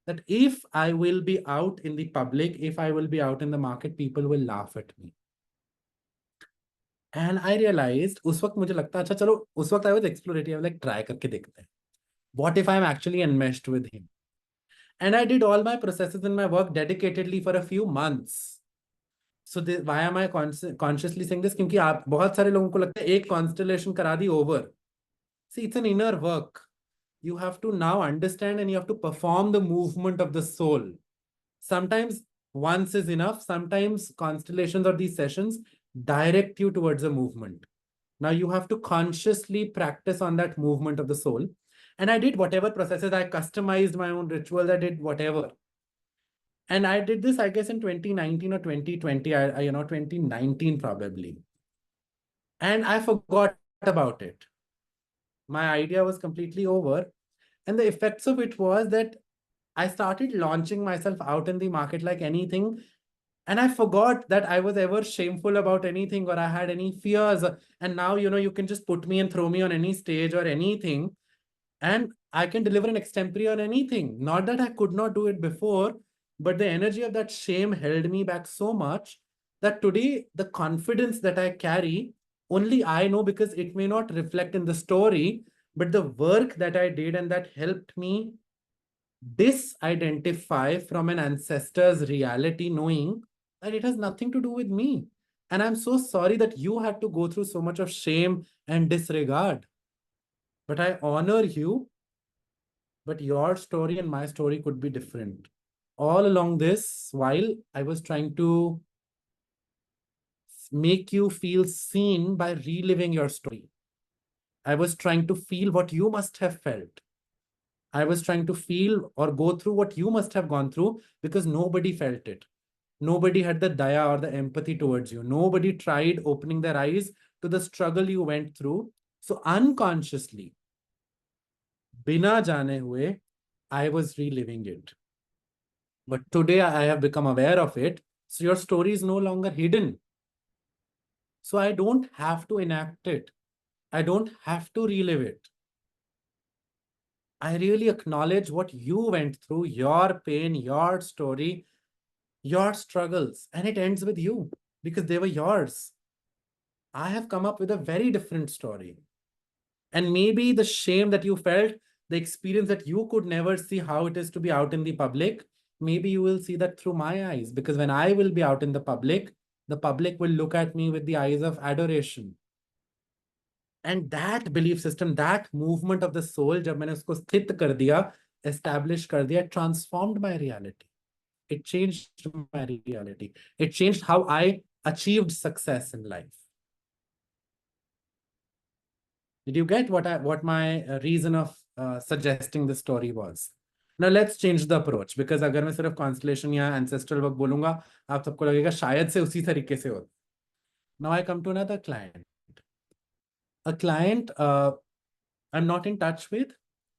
that if I will be out in the public, if I will be out in the market, people will laugh at me. And I realized, उस वक्त मुझे लगता अच्छा चलो उस वक्त I was explorative, I was like try करके देखते हैं. What if I'm actually enmeshed with him? And I did all my processes in my work dedicatedly for a few months. So why am I consciously saying this? क्योंकि आप बहुत सारे लोगों को लगता है एक constellation करा दी over. See, it's an inner work. You have to now understand and you have to perform the movement of the soul. Sometimes once is enough. Sometimes constellations or these sessions direct you towards a movement. Now you have to consciously practice on that movement of the soul. And I did whatever processes. I customized my own rituals. I did whatever. And I did this, I guess, in 2019 or 2020, 2019 probably. And I forgot about it. My idea was completely over. And the effects of it was that I started launching myself out in the market like anything. And I forgot that I was ever shameful about anything or I had any fears. And now, you can just put me and throw me on any stage or anything. And I can deliver an extempore on anything. Not that I could not do it before, but the energy of that shame held me back so much that today the confidence that I carry, only I know because it may not reflect in the story, but the work that I did and that helped me disidentify from an ancestor's reality, knowing that it has nothing to do with me. And I'm so sorry that you had to go through so much of shame and disregard. But I honor you. But your story and my story could be different. All along this, while I was trying to make you feel seen by reliving your story, I was trying to feel what you must have felt. I was trying to feel or go through what you must have gone through because nobody felt it. Nobody had the daya or the empathy towards you. Nobody tried opening their eyes to the struggle you went through. So unconsciously, bina jane hue, I was reliving it. But today I have become aware of it. So your story is no longer hidden. So I don't have to enact it. I don't have to relive it. I really acknowledge what you went through, your pain, your story, your struggles, and it ends with you because they were yours. I have come up with a very different story. And maybe the shame that you felt, the experience that you could never see how it is to be out in the public, maybe you will see that through my eyes. Because when I will be out in the public will look at me with the eyes of adoration. And that belief system, that movement of the soul, जब मैंने उसको स्थित कर दिया, establish कर दिया, transformed my reality. It changed my reality. It changed how I achieved success in life. Did you get what my reason of suggesting the story was? Now let's change the approach, because अगर मैं सिर्फ constellation या ancestral work बोलूंगा, आप सबको लगेगा शायद से उसी तरीके से हो. Now I come to another client. A client I'm not in touch with,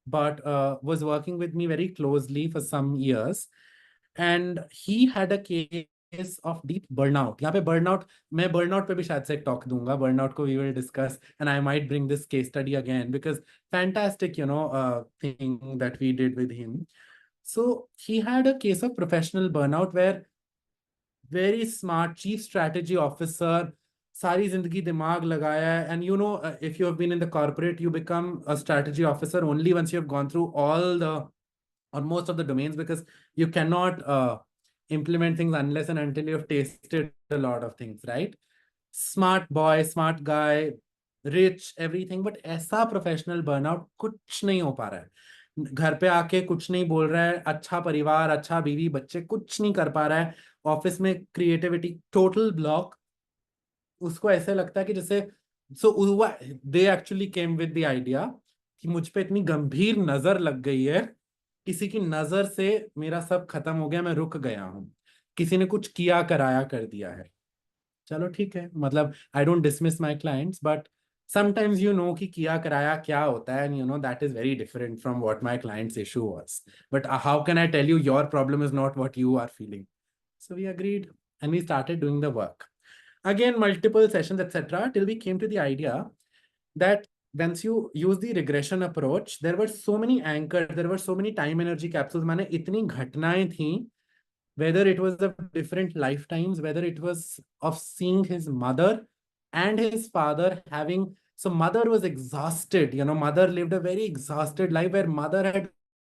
but was working with me very closely for some years. And he had a case of deep burnout. यहाँ पे burnout, मैं burnout पे भी शायद से एक talk दूंगा. Burnout को we will discuss, and I might bring this case study again, because fantastic, thing that we did with him. So he had a case of professional burnout where very smart chief strategy officer, सारी जिंदगी दिमाग लगाया है, and if you have been in the corporate, you become a strategy officer only once you have gone through all the or most of the domains, because you cannot implement things unless and until you have tasted a lot of things, right? Smart boy, smart guy, rich, everything, but ऐसा professional burnout कुछ नहीं हो पा रहा है. घर पे आके कुछ नहीं बोल रहा है, अच्छा परिवार, अच्छा बीवी, बच्चे, कुछ नहीं कर पा रहा है. ऑफिस में क्रिएटिविटी टोटल ब्लॉक. उसको ऐसे लगता है कि जैसे they actually came with the idea कि मुझ पे इतनी गंभीर नजर लग गई है, किसी की नजर से मेरा सब खत्म हो गया, मैं रुक गया हूं, किसी ने कुछ किया कराया कर दिया है. चलो ठीक है, मतलब I don't dismiss my clients, but sometimes कि किया कराया क्या होता है, and that is very different from what my client's issue was. But how can I tell you your problem is not what you are feeling? So we agreed and we started doing the work. Again, multiple sessions, etc., till we came to the idea that once you use the regression approach, there were so many anchors, there were so many time energy capsules. माने इतनी घटनाएं थी, whether it was of different lifetimes, whether it was of seeing his mother and his father having. So mother was exhausted, mother lived a very exhausted life where mother had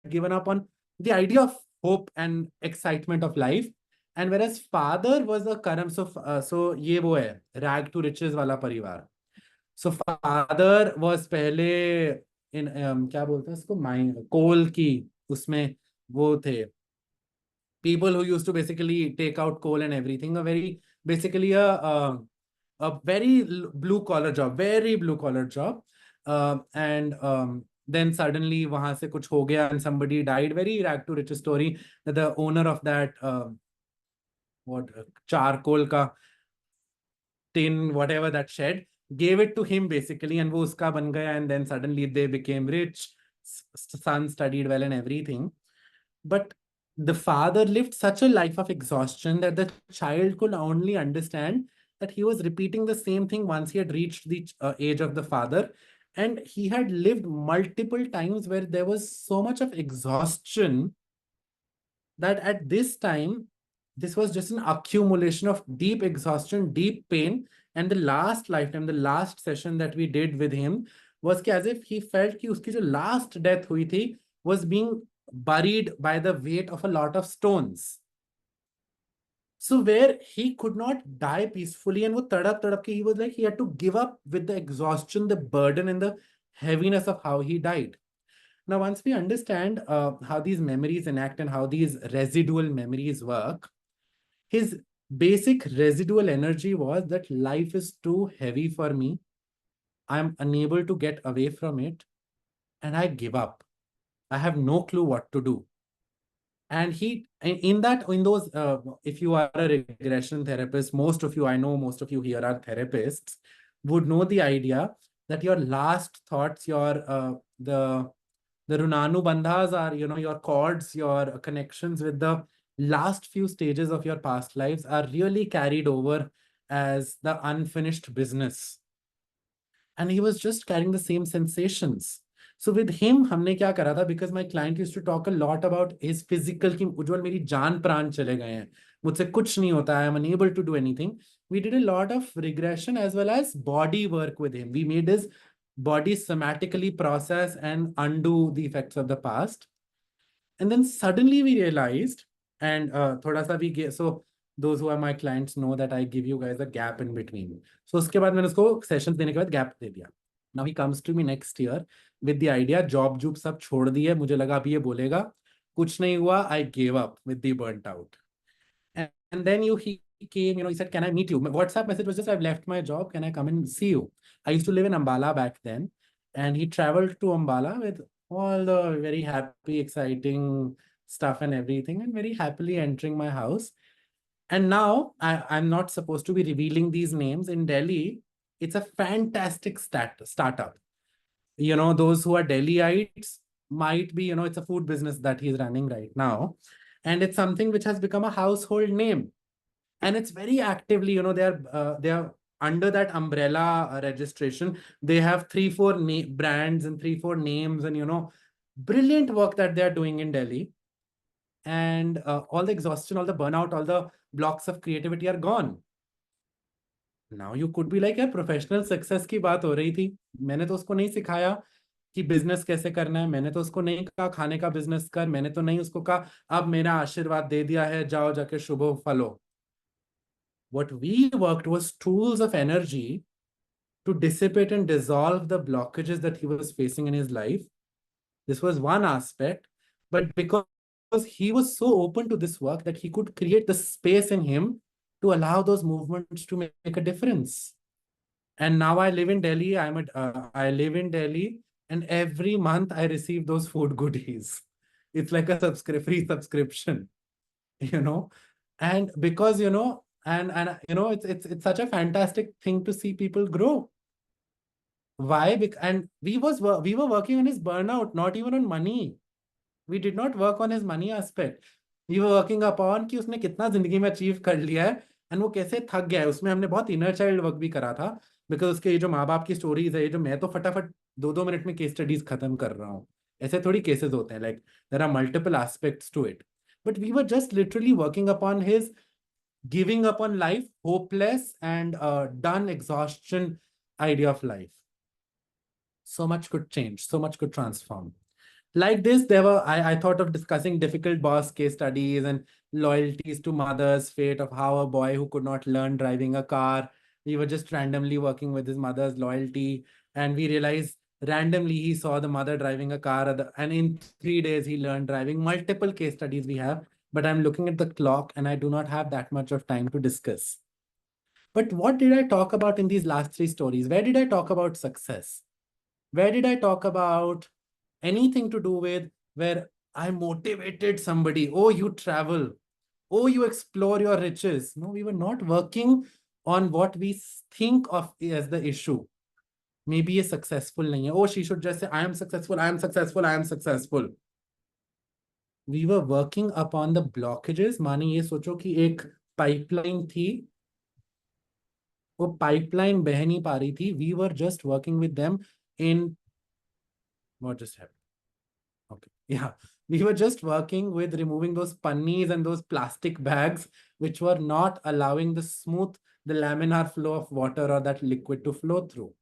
given up on the idea of hope and excitement of life. And whereas father was a karam, so ये वो है rag to riches वाला परिवार. So father was पहले in क्या बोलते हैं उसको, माइन कोल की उसमें वो थे, people who used to basically take out coal and everything, basically a very blue collar job, very blue collar job. And then suddenly वहां से कुछ हो गया and somebody died. Very rag to riches story, that the owner of that charcoal ka tin, whatever, that shed, gave it to him basically, and वो उसका बन गया, and then suddenly they became rich, son studied well and everything. But the father lived such a life of exhaustion that the child could only understand that he was repeating the same thing once he had reached the age of the father. And he had lived multiple times where there was so much of exhaustion that at this time, this was just an accumulation of deep exhaustion, deep pain. And the last lifetime, the last session that we did with him was as if he felt कि उसकी जो last death हुई थी was being buried by the weight of a lot of stones. So where he could not die peacefully, and वो तड़प तड़प के, he was like, he had to give up with the exhaustion, the burden and the heaviness of how he died. Now, once we understand how these memories enact and how these residual memories work, his basic residual energy was that life is too heavy for me. I'm unable to get away from it, and I give up. I have no clue what to do. And in those, if you are a regression therapist, most of you, I know most of you here are therapists, would know the idea that your last thoughts, your the Runanu Bandhas are, your cords, your connections with the last few stages of your past lives are really carried over as the unfinished business. And he was just carrying the same sensations. So with him, हमने क्या करा था, because my client used to talk a lot about his physical, कि उज्जवल मेरी जान प्राण चले गए हैं, मुझसे कुछ नहीं होता है, I'm unable to do anything. We did a lot of regression as well as body work with him. We made his body somatically process and undo the effects of the past. And then suddenly we realized, and thoda sa we get, so those who are my clients know that I give you guys a gap in between. So uske baad maine usko sessions dene ke baad gap de diya. Now he comes to me next year with the idea, job sab chhod diye, mujhe laga abhi ye bolega, kuch nahi hua, I gave up with the burnt out. And then he came, he said, can I meet you? My WhatsApp message was just, I've left my job, can I come and see you? I used to live in Ambala back then, and he traveled to Ambala with all the very happy, exciting stuff and everything, and very happily entering my house. And now I'm not supposed to be revealing these names. In Delhi, it's a fantastic startup. Those who are Delhiites might be, it's a food business that he's running right now. And it's something which has become a household name. And it's very actively, they are under that umbrella registration. They have 3-4 brands and 3-4 names, and brilliant work that they are doing in Delhi. And all the exhaustion, all the burnout, all the blocks of creativity are gone. Now you could be like, यार professional success की बात हो रही थी, मैंने तो उसको नहीं सिखाया कि business कैसे करना है, मैंने तो उसको नहीं कहा खाने का business कर, मैंने तो नहीं उसको कहा अब मेरा आशीर्वाद दे दिया है, जाओ जाके शुभ फलो. What we worked was tools of energy to dissipate and dissolve the blockages that he was facing in his life. This was one aspect, but because he was so open to this work that he could create the space in him to allow those movements to make a difference. And now I live in Delhi. I live in Delhi, and every month I receive those food goodies. It's like a free subscription, and because it's such a fantastic thing to see people grow. Why? And we were working on his burnout, not even on money. We did not work on his money aspect. We were working upon कि उसने कितना जिंदगी में achieve कर लिया है and वो कैसे थक गया है. उसमें हमने बहुत इनर चाइल्ड वर्क भी करा था, बिकॉज उसके ये जो माँ बाप की स्टोरीज है, ये जो मैं तो फटाफट 2-2 मिनट में केस स्टडीज खत्म कर रहा हूँ, ऐसे थोड़ी केसेस होते हैं. Like there are multiple aspects to it, but we were just literally working upon his giving up on life, hopeless and done exhaustion idea of life. So much could change, so much could transform. Like this, I thought of discussing difficult boss case studies and loyalties to mother's fate of how a boy who could not learn driving a car, we were just randomly working with his mother's loyalty, and we realized randomly he saw the mother driving a car and in 3 days he learned driving. Multiple case studies we have, but I'm looking at the clock and I do not have that much of time to discuss. But what did I talk about in these last 3 stories? Where did I talk about success? Where did I talk about anything to do with where I motivated somebody? Oh, you travel. Oh, you explore your riches. No, we were not working on what we think of as the issue. Maybe ye successful nahi hai. Oh, she should just say, I am successful, I am successful, I am successful. We were working upon the blockages. माने ये सोचो कि एक pipeline थी, वो pipeline बह नहीं पा रही थी. We were just working with them in what just happened. Okay, yeah, we were just working with removing those pannis and those plastic bags which were not allowing the laminar flow of water or that liquid to flow through.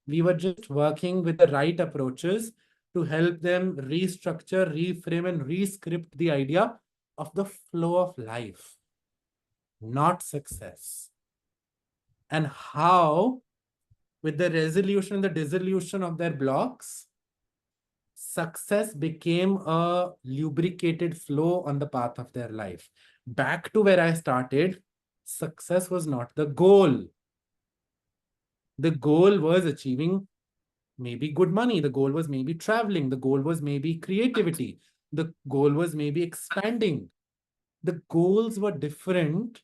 We were just working with the right approaches to help them restructure, reframe, and rescript the idea of the flow of life, not success. And how, with the resolution and the dissolution of their blocks, success became a lubricated flow on the path of their life. Back to where I started, success was not the goal. The goal was achieving maybe good money. The goal was maybe traveling. The goal was maybe creativity. The goal was maybe expanding. The goals were different.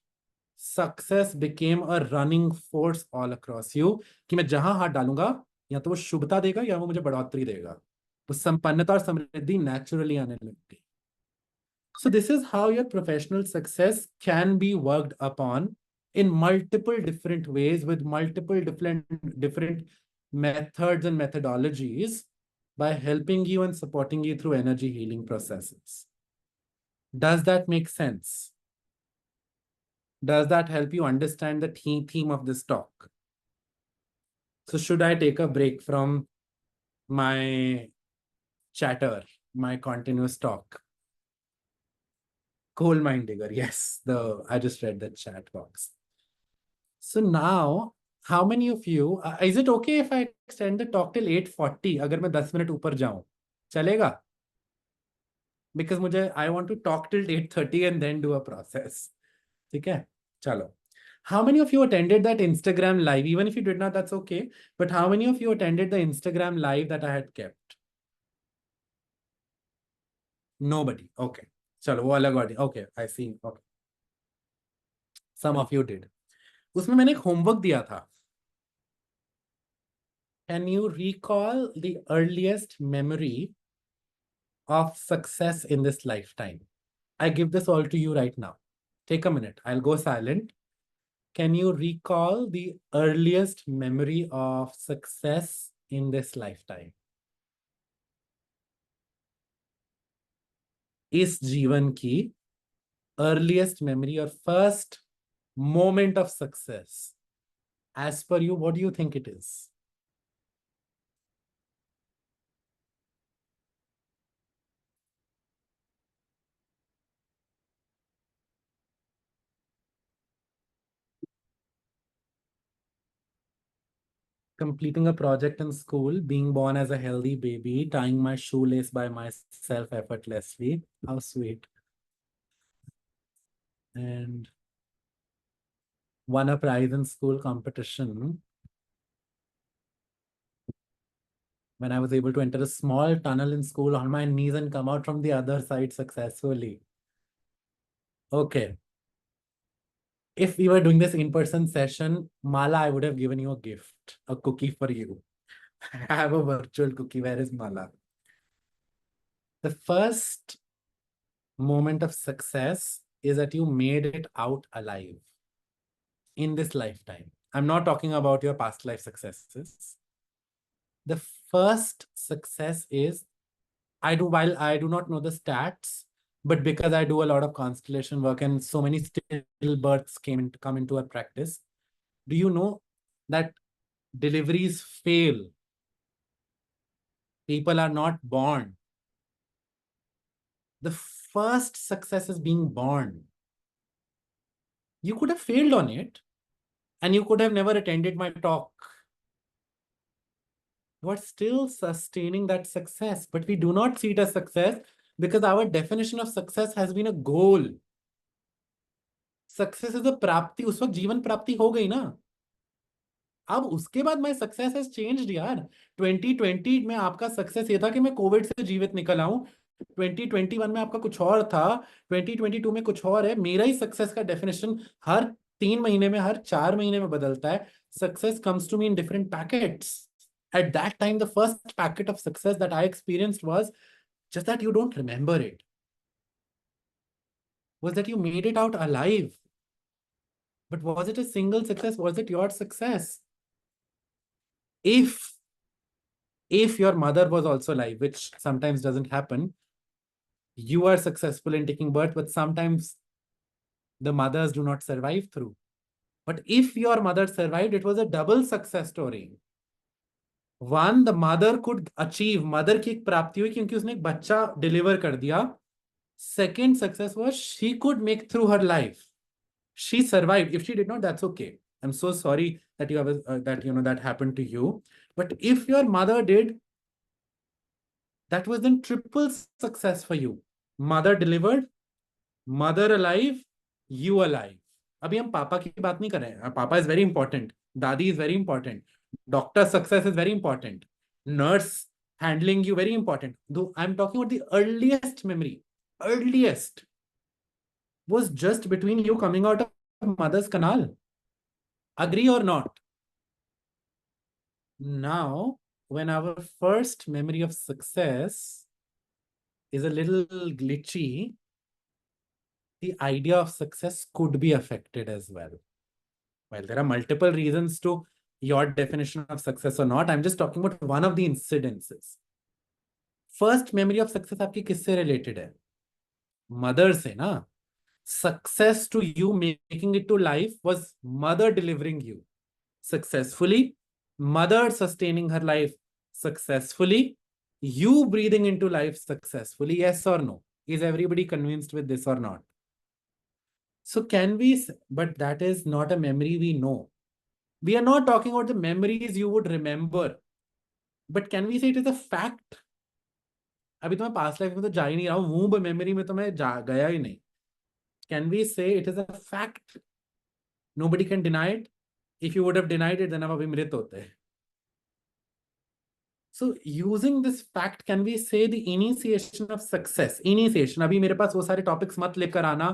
Success became a running force all across you. कि मैं जहां हाथ डालूंगा या तो वो शुभता देगा या वो मुझे बढ़ोतरी देगा. तो संपन्नता और समृद्धि naturally आने लगती. So this is how your professional success can be worked upon in multiple different ways with multiple different methods and methodologies by helping you and supporting you through energy healing processes. Does that make sense? Does that help you understand the theme of this talk? So should I take a break from my chatter, my continuous talk. Coal mine digger, yes. I just read the chat box. So now, how many of you, is it okay if I extend the talk till 8:40? अगर मैं 10 minute ऊपर जाऊं, चलेगा? Because I want to talk till 8:30 and then do a process. ठीक है? चलो. How many of you attended that Instagram live? Even if you did not, that's okay. But how many of you attended the Instagram live that I had kept? Nobody. Okay. चलो वो अलग audience. Okay, I see. Okay. Some of you did. उसमें मैंने एक homework दिया था. Can you recall the earliest memory of success in this lifetime? I give this all to you right now. Take a minute. I'll go silent. Can you recall the earliest memory of success in this lifetime? इस जीवन की earliest memory or first moment of success. As per you, what do you think it is? Completing a project in school, being born as a healthy baby, tying my shoelace by myself effortlessly. How sweet. And won a prize in school competition. When I was able to enter a small tunnel in school on my knees and come out from the other side successfully. Okay. If we were doing this in-person session, Mala, I would have given you a gift, a cookie for you. I have a virtual cookie. Where is Mala? The first moment of success is that you made it out alive in this lifetime. I'm not talking about your past life successes. The first success is, while I do not know the stats, but because I do a lot of constellation work and so many stillbirths come into our practice, do you know that deliveries fail? People are not born. The first success is being born. You could have failed on it and you could have never attended my talk. You are still sustaining that success, but we do not see it as success because our definition of success has been a goal. Success is a प्राप्ति. उस वक्त जीवन प्राप्ति हो गई ना. अब उसके बाद my success has changed यार. 2020 में आपका success ये था कि मैं कोविड से जीवित निकल आऊं. 2021 में आपका कुछ और था. 2022 में कुछ और है. मेरा ही success का definition हर 3 महीने में, हर 4 महीने में बदलता है. Success comes to me in different packets. At that time, the first packet of success that I experienced was just that you don't remember it. Was that you made it out alive. But was it a single success? Was it your success? If your mother was also alive, which sometimes doesn't happen, you are successful in taking birth, but sometimes the mothers do not survive through. But if your mother survived, it was a double success story. One, the mother could achieve, mother की एक प्राप्ति हुई क्योंकि उसने एक बच्चा deliver कर दिया. Second success was she could make through her life. She survived. If she did not, that's okay. I'm so sorry that you have that happened to you. But if your mother did, that was then triple success for you. Mother delivered, mother alive, you alive. अभी हम पापा की बात नहीं कर रहे हैं. Papa is very important. Dadi is very important. Doctor success is very important. Nurse handling you very important. Though I'm talking about the earliest memory. Earliest was just between you coming out of mother's canal. Agree or not? Now, when our first memory of success is a little glitchy, the idea of success could be affected as well. Well, there are multiple reasons to your definition of success or not. I'm just talking about one of the incidences. First memory of success आपकी किससे related है? Mother से ना. Success to you making it to life was mother delivering you successfully, mother sustaining her life successfully, you breathing into life successfully, yes or no? Is everybody convinced with this or not? So can we, but that is not a memory we know. We are not talking about the memories you would remember, but can we say it is a fact? अभी तो मैं past life में तो जा ही नहीं रहा हूँ, वो memory में तो मैं गया ही नहीं. Can we say it is a fact? Nobody can deny it. If you would have denied it, then हम अभी मृत होते. So using this fact, can we say the initiation of success? Initiation. अभी मेरे पास वो सारे topics मत लेकर आना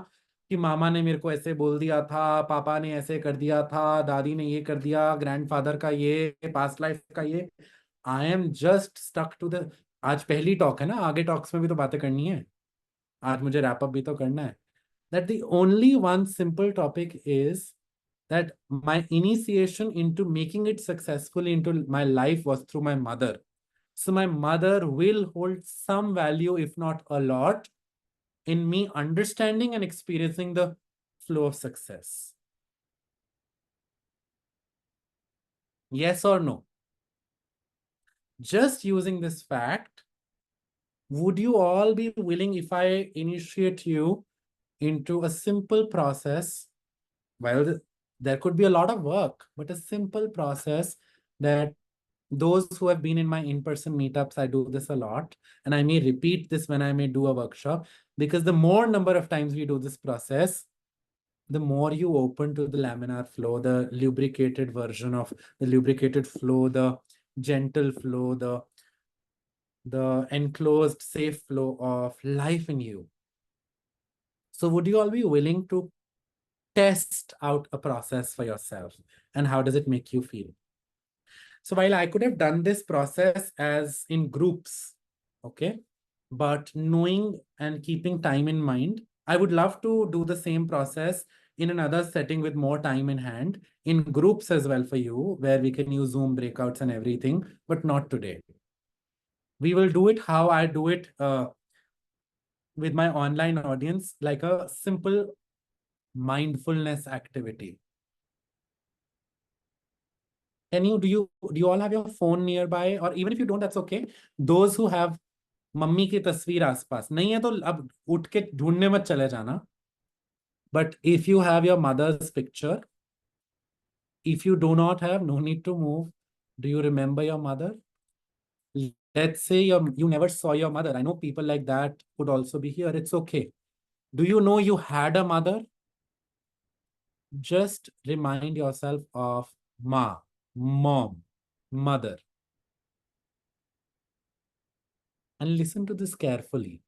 कि मामा ने मेरे को ऐसे बोल दिया था, पापा ने ऐसे कर दिया था, दादी ने ये कर दिया, ग्रैंडफादर का ये, पास्ट लाइफ का ये. I am just stuck to the. आज पहली टॉक है ना, आगे टॉक्स में भी तो बातें करनी है. आज मुझे रैप अप भी तो करना है. That the only one simple topic is that my initiation into making it successfully into my life was through my mother. So my mother will hold some value, if not a lot, in me understanding and experiencing the flow of success. Yes or no? Just using this fact, would you all be willing if I initiate you into a simple process? Well, there could be a lot of work, but a simple process that those who have been in my in-person meetups, I do this a lot, and I may repeat this when I may do a workshop, because the more number of times we do this process, the more you open to the laminar flow, the lubricated version of the lubricated flow, the gentle flow, the enclosed, safe flow of life in you. So would you all be willing to test out a process for yourself? And how does it make you feel? So while I could have done this process as in groups, okay, but knowing and keeping time in mind, I would love to do the same process in another setting with more time in hand, in groups as well for you, where we can use Zoom breakouts and everything, but not today. We will do it how I do it with my online audience, like a simple mindfulness activity. Do you all have your phone nearby? Or even if you don't, that's okay. Those who have mummy की तस्वीर आसपास नहीं है तो अब उठ के ढूंढने मत चले जाना. But if you have your mother's picture, if you do not have, no need to move. Do you remember your mother? Let's say you never saw your mother. I know people like that could also be here. It's okay. Do you know you had a mother? Just remind yourself of ma, mom, mother. And listen to this carefully.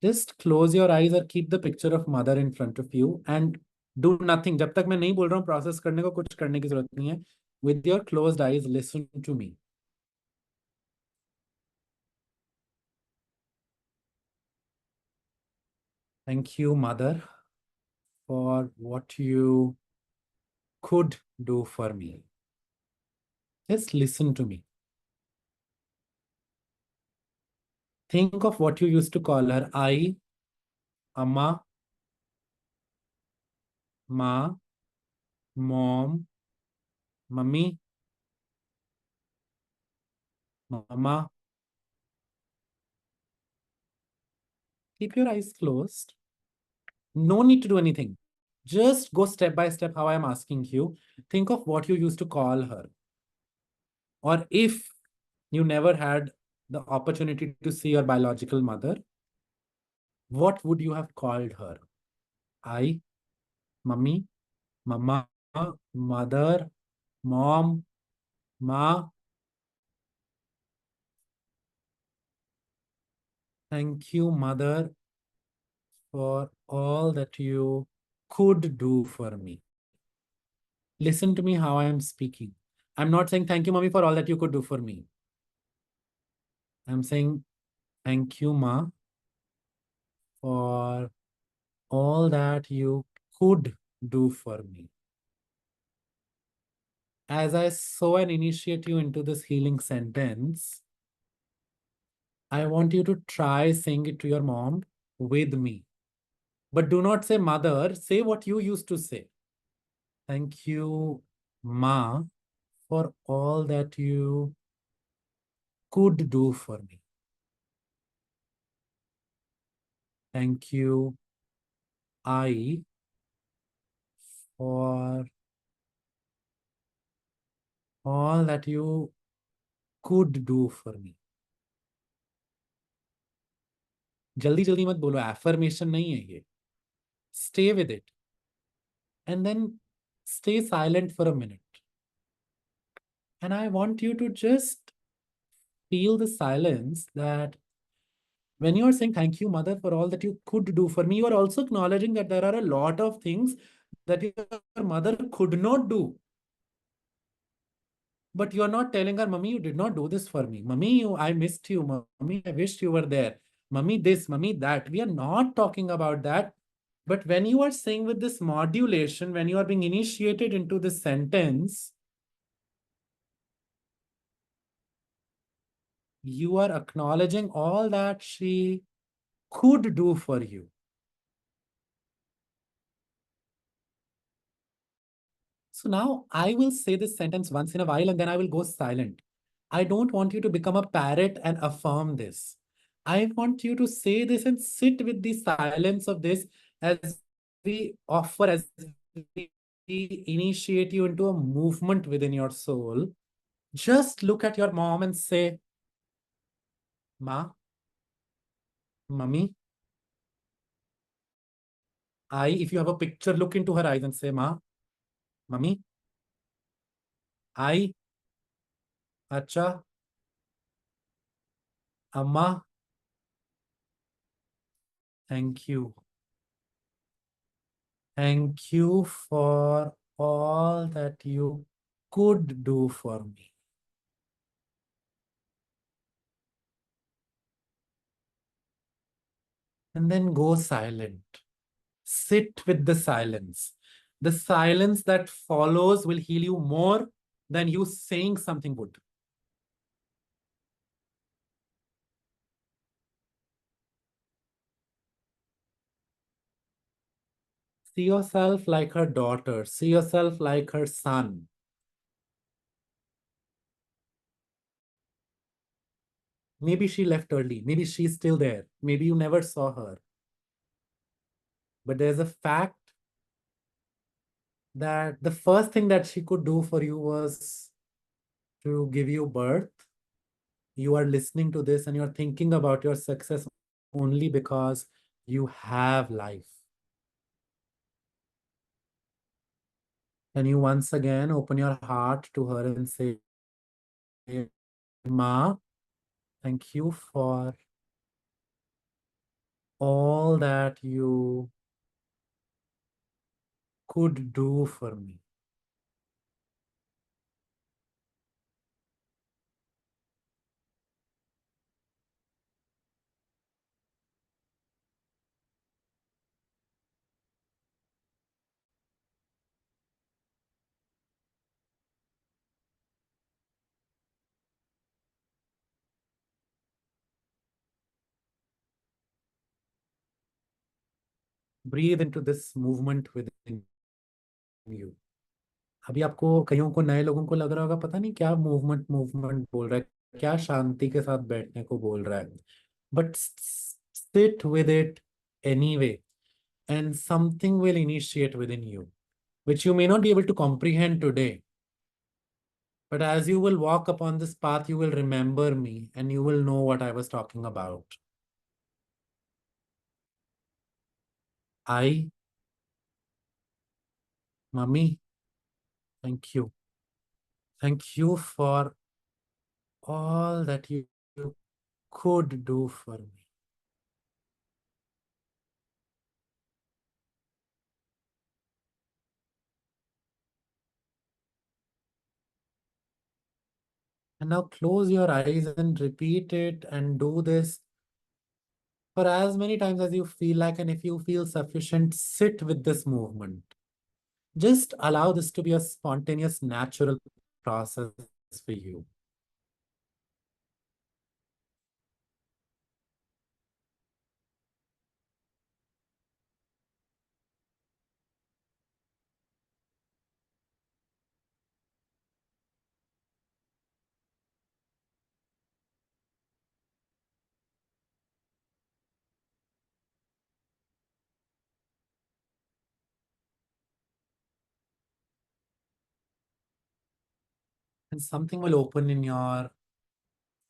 Just close your eyes or keep the picture of mother in front of you and do nothing. जब तक मैं नहीं बोल रहा हूँ process करने को, कुछ करने की जरूरत नहीं है. With your closed eyes, listen to me. Thank you, mother, for what you could do for me. Just listen to me. Think of what you used to call her. I, Amma, Ma, Mom, Mummy, Mama. Keep your eyes closed. No need to do anything. Just go step by step how I am asking you. Think of what you used to call her. Or if you never had the opportunity to see your biological mother, what would you have called her? I, Mummy, Mama, Mother, Mom, Ma. Thank you, Mother, for all that you could do for me. Listen to me how I am speaking. I'm not saying thank you, Mommy, for all that you could do for me. I'm saying thank you, Ma, for all that you could do for me. As I sow and initiate you into this healing sentence, I want you to try saying it to your mom with me. But do not say mother, say what you used to say. Thank you, Ma, for all that you could do for me. Thank you, I, for all that you could do for me. जल्दी जल्दी मत बोलो, affirmation नहीं है ये. Stay with it. And then stay silent for a minute. And I want you to just feel the silence that when you are saying thank you, mother, for all that you could do for me, you are also acknowledging that there are a lot of things that your mother could not do. But you are not telling her, Mummy, you did not do this for me. Mummy, I missed you. Mummy, I wished you were there. Mummy, this, Mummy, that. We are not talking about that. But when you are saying with this modulation, when you are being initiated into this sentence, you are acknowledging all that she could do for you. So now I will say this sentence once in a while and then I will go silent. I don't want you to become a parrot and affirm this. I want you to say this and sit with the silence of this as we offer, as we initiate you into a movement within your soul. Just look at your mom and say, Ma, Mummy, if you have a picture, look into her eyes and say, Ma, Mummy, Acha, Amma, thank you. Thank you for all that you could do for me. And then go silent. Sit with the silence. The silence that follows will heal you more than you saying something would. See yourself like her daughter. See yourself like her son. Maybe she left early. Maybe she's still there. Maybe you never saw her. But there's a fact that the first thing that she could do for you was to give you birth. You are listening to this and you're thinking about your success only because you have life. Can you once again open your heart to her and say, Ma, thank you for all that you could do for me. Breathe into this movement within you. अभी आपको कईयों को नए लोगों को लग रहा होगा पता नहीं क्या मूवमेंट मूवमेंट बोल रहा है, क्या शांति के साथ बैठने को बोल रहा है. But sit with it anyway, and something will initiate within you, which you may not be able to comprehend today. But as you will walk upon this path, you will remember me and you will know what I was talking about. I, Mummy, thank you. Thank you for all that you could do for me. And now close your eyes and repeat it and do this for as many times as you feel like, and if you feel sufficient, sit with this movement. Just allow this to be a spontaneous, natural process for you. and something will open in your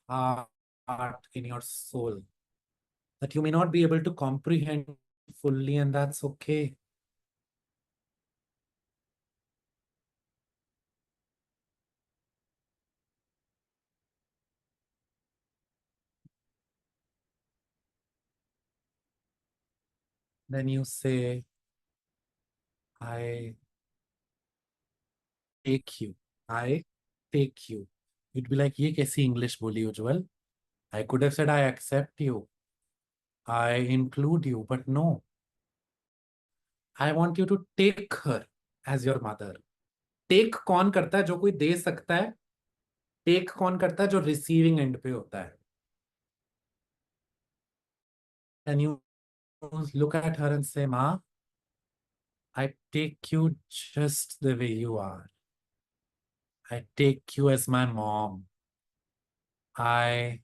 heart, in your soul, that you may not be able to comprehend fully, and that's okay. Then you say, I take you. I take you. You'd be like, ye kaisi English boli Ujjwal? I could have said, I accept you. I include you, but no. I want you to take her as your mother. Take कौन करता है? जो कोई दे सकता है. Take कौन करता है? जो receiving end पे होता है. And you look at her and say, Ma, I take you just the way you are. I take you as my mom. I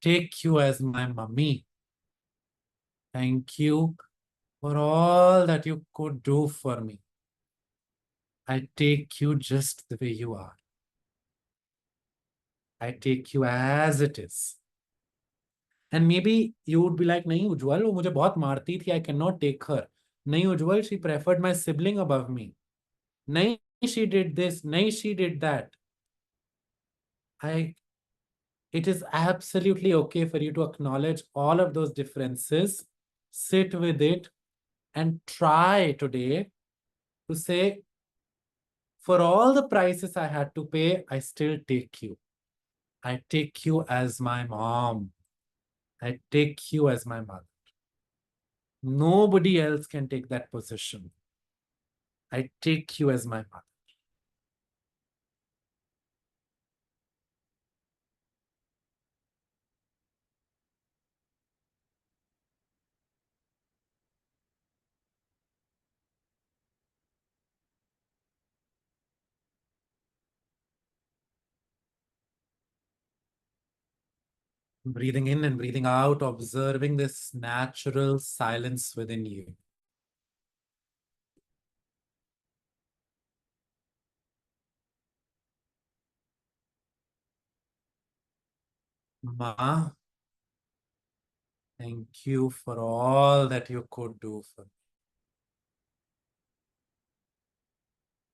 take you as my mummy. Thank you for all that you could do for me. I take you just the way you are. I take you as it is. And maybe you would be like, nahi Ujjwal, wo mujhe bahut marti thi, I cannot take her. Nahi Ujjwal, she preferred my sibling above me. Nahi, she did this. Nahi, she did that. It is absolutely okay for you to acknowledge all of those differences, sit with it, and try today to say, for all the prices I had to pay, I still take you. I take you as my mom. I take you as my mother. Nobody else can take that position. I take you as my mother. Breathing in and breathing out, observing this natural silence within you. Ma, thank you for all that you could do for me.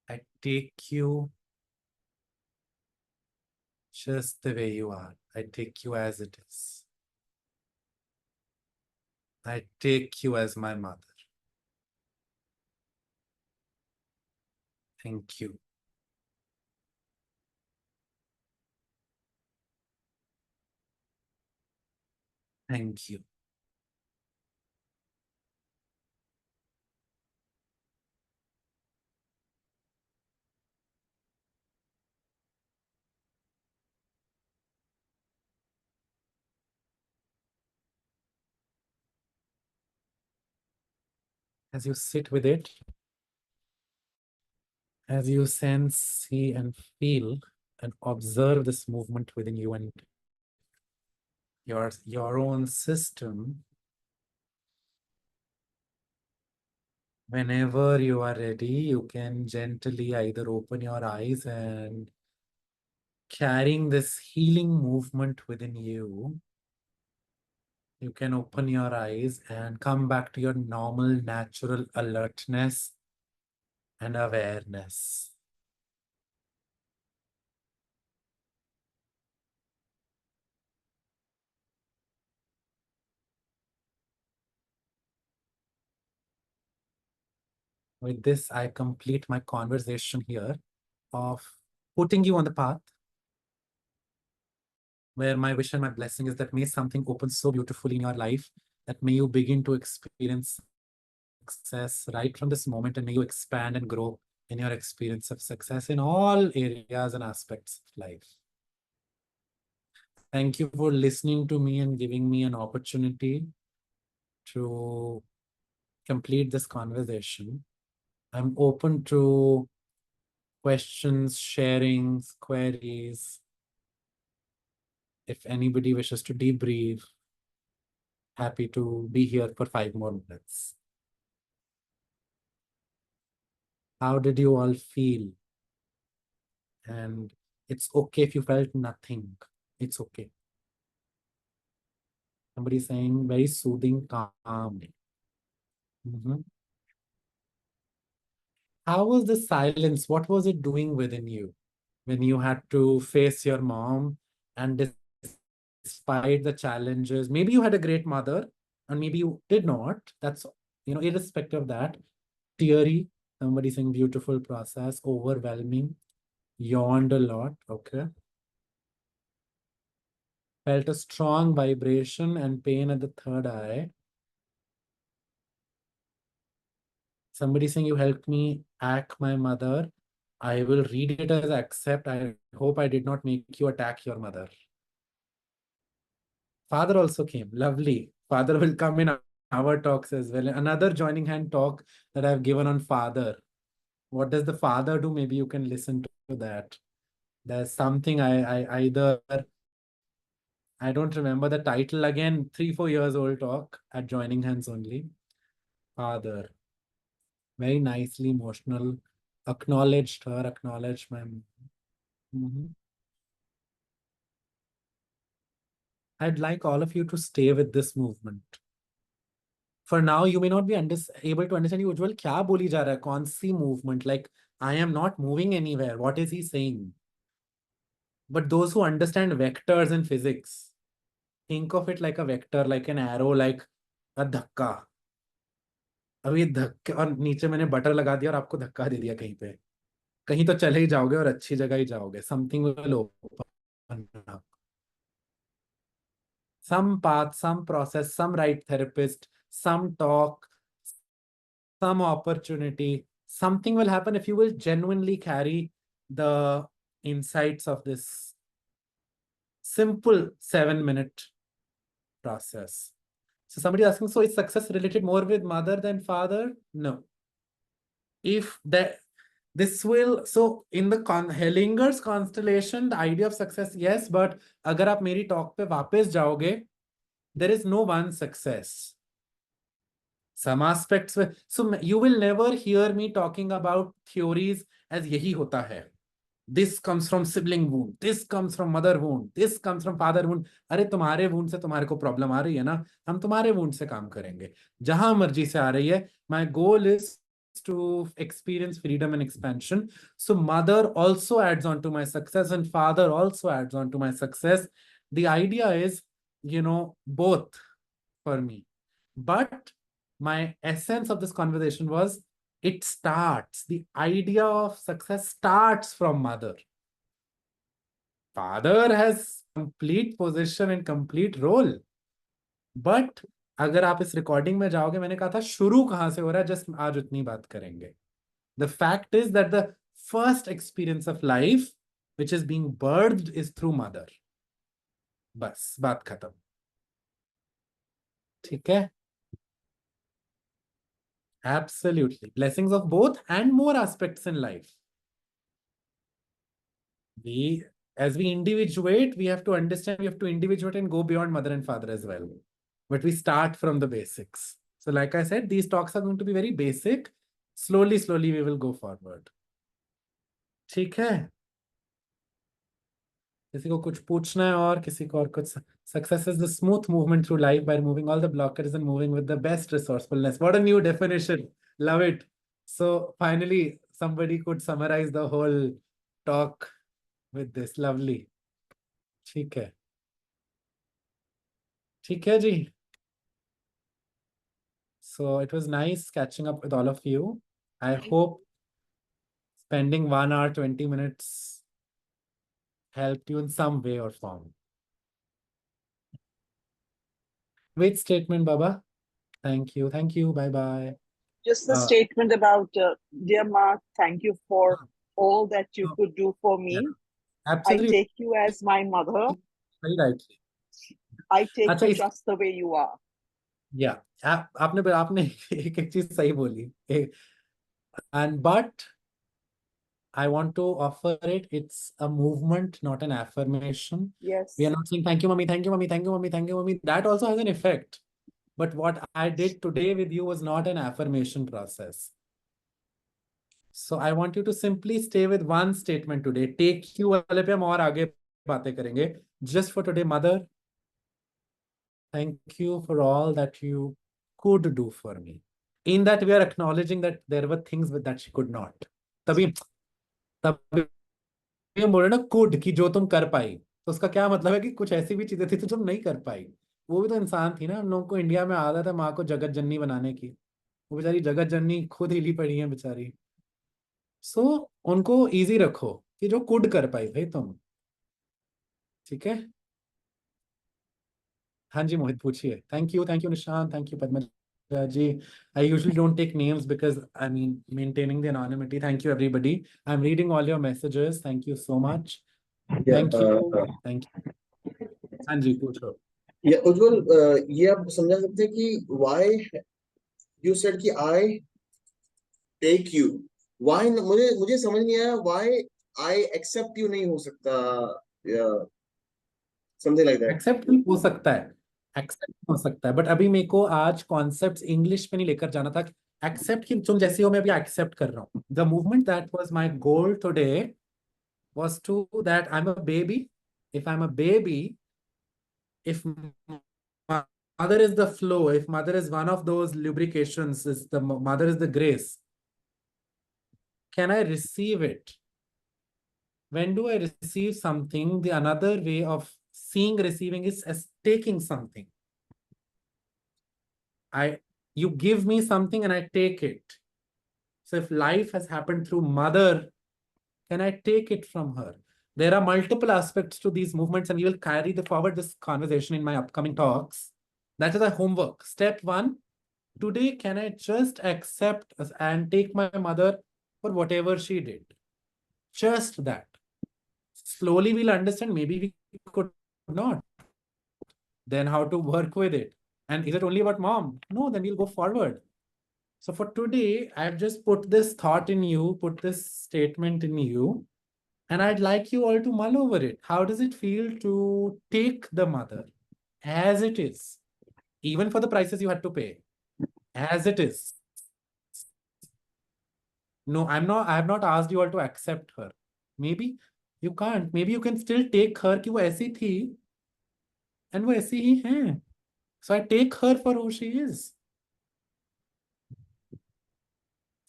I take you just the way you are. I take you as it is. I take you as my mother. Thank you. Thank you. As you sit with it, as you sense, see, and feel, and observe this movement within you and your own system, whenever you are ready, you can gently either open your eyes and, carrying this healing movement within you, you can open your eyes and come back to your normal, natural alertness and awareness. With this, I complete my conversation here of putting you on the path where my wish and my blessing is that may something open so beautifully in your life that may you begin to experience success right from this moment, and may you expand and grow in your experience of success in all areas and aspects of life. Thank you for listening to me and giving me an opportunity to complete this conversation. I'm open to questions, sharings, queries. If anybody wishes to debrief, happy to be here for 5 more minutes. How did you all feel? And It's okay if you felt nothing. It's okay. Somebody saying very soothing, calm. Mhm. How was the silence? What was it doing within you when you had to face your mom and despite the challenges? Maybe you had a great mother and maybe you did not. That's, irrespective of that. Teary, somebody saying beautiful process, overwhelming, yawned a lot. Okay. Felt a strong vibration and pain at the third eye. Somebody saying you helped me act my mother. I will read it as accept. I hope I did not make you attack your mother. Father also came. Lovely. Father will come in our talks as well. Another joining hand talk that I've given on father. What does the father do? Maybe you can listen to that. There's something I either, I don't remember the title again, 3-4 years old talk at joining hands only. Father. Very nicely emotional. Acknowledged her, acknowledged my. Mhm. I'd like all of you to stay with this movement. For now, you may not be able to understand Ujjwal kya boli ja raha hai, kaun si movement. Like, I am not moving anywhere. What is he saying? But those who understand vectors in physics, think of it like a vector, like an arrow, like a धक्का. अभी धक्के और नीचे मैंने butter लगा दिया और आपको धक्का दे दिया कहीं पे. कहीं तो चले ही जाओगे और अच्छी जगह ही जाओगे. Something will open up. Some path, some process, some right therapist, some talk, some opportunity, something will happen if you will genuinely carry the insights of this simple 7-minute process. So somebody asking, so is success related more with mother than father? No. If that this will, so in the Hellinger's constellation, the idea of success, yes, but agar aap meri talk pe वापस जाओगे, there is no one success. Some aspects, so you will never hear me talking about theories as yahi hota hai. This comes from sibling wound. This comes from mother wound. This comes from father wound. अरे तुम्हारे wound से तुम्हारे को problem आ रही है ना, हम तुम्हारे wound से काम करेंगे. जहां मर्जी से आ रही है. My goal is to experience freedom and expansion. So mother also adds on to my success and father also adds on to my success. The idea is, both for me. But my essence of this conversation was, it starts, the idea of success starts from mother. Father has complete position and complete role. But अगर आप इस recording में जाओगे, मैंने कहा था शुरू कहाँ से हो रहा है, just आज उतनी बात करेंगे. The fact is that the first experience of life which is being birthed is through mother. बस बात खत्म. ठीक है? Absolutely. Blessings of both and more aspects in life. As we individuate, we have to understand, we have to individuate and go beyond mother and father as well. But we start from the basics. So like I said, these talks are going to be very basic. Slowly, slowly, we will go forward. ठीक है? किसी को कुछ पूछना है और किसी को और कुछ. Success is the smooth movement through life by removing all the blockers and moving with the best resourcefulness. What a new definition. Love it. So finally, somebody could summarize the whole talk with this. Lovely. ठीक है. ठीक है जी. So it was nice catching up with all of you. I hope spending 1 hour, 20 minutes helped you in some way or form. Wait statement, Baba. Thank you. Thank you. Bye-bye. Just a statement about, dear Mark, thank you for all that you could do for me. Yeah, absolutely. I take you as my mother. Very rightly. I take you just the way you are. Yeah. आपने एक चीज सही बोली. But I want to offer it. It's a movement, not an affirmation. Yes. We are not saying thank you, mommy, thank you, mommy, thank you, mommy, thank you, mommy. That also has an effect. But what I did today with you was not an affirmation process. So I want you to simply stay with one statement today. Take you वाले पे हम और आगे बातें करेंगे. Just for today, mother, thank you for all that you could do for me. In that we are acknowledging that there were things that she could not. तभी हम बोल रहे ना could कि जो तुम कर पाई. तो उसका क्या मतलब है कि कुछ ऐसी भी चीजें थी जो तुम नहीं कर पाई. वो भी तो इंसान थी ना. हम लोगों को इंडिया में आदत है माँ को जगत जननी बनाने की. वो बेचारी जगत जननी खुद हिली पड़ी है बेचारी. सो उनको इजी रखो कि जो कुड कर पाई भाई तुम. ठीक है. हाँ जी मोहित पूछिए. Thank you Nishant. Thank you Padmaja ji. I usually don't take names because I mean maintaining the anonymity. Thank you everybody. I'm reading all your messages. Thank you so much. Thank you. Thank you. हाँ जी पूछो. ये उज्जवल ये आप समझा सकते हैं कि why you said कि I take you. Why मुझे समझ नहीं आया. Why I accept you नहीं हो सकता. Something like that. एक्सेप्ट हो सकता है. एक्सेप्ट हो सकता है बट अभी मेरे को आज कॉन्सेप्ट्स इंग्लिश में नहीं लेकर जाना था. एक्सेप्ट कि तुम जैसे हो मैं अभी एक्सेप्ट कर रहा हूँ. The movement that was my goal today was to that I am a baby. If I am a baby, if mother is the flow, if mother is one of those lubrications, is the mother is the grace, can I receive it? When do I receive something? The another way of seeing receiving is as taking something. You give me something and I take it. So if life has happened through mother, can I take it from her? There are multiple aspects to these movements, and we will carry forward this conversation in my upcoming talks. That is our homework. Step 1, today, can I just accept and take my mother for whatever she did? Just that. Slowly we'll understand, maybe we could not. Then how to work with it. And is it only about mom? No, then we'll go forward. So for today, I've just put this thought in you, put this statement in you, and I'd like you all to mull over it. How does it feel to take the mother as it is, even for the prices you had to pay, as it is? No, I have not asked you all to accept her. Maybe you can't. Maybe you can still take her कि वो ऐसी थी, and वो ऐसी ही है. So I take her for who she is.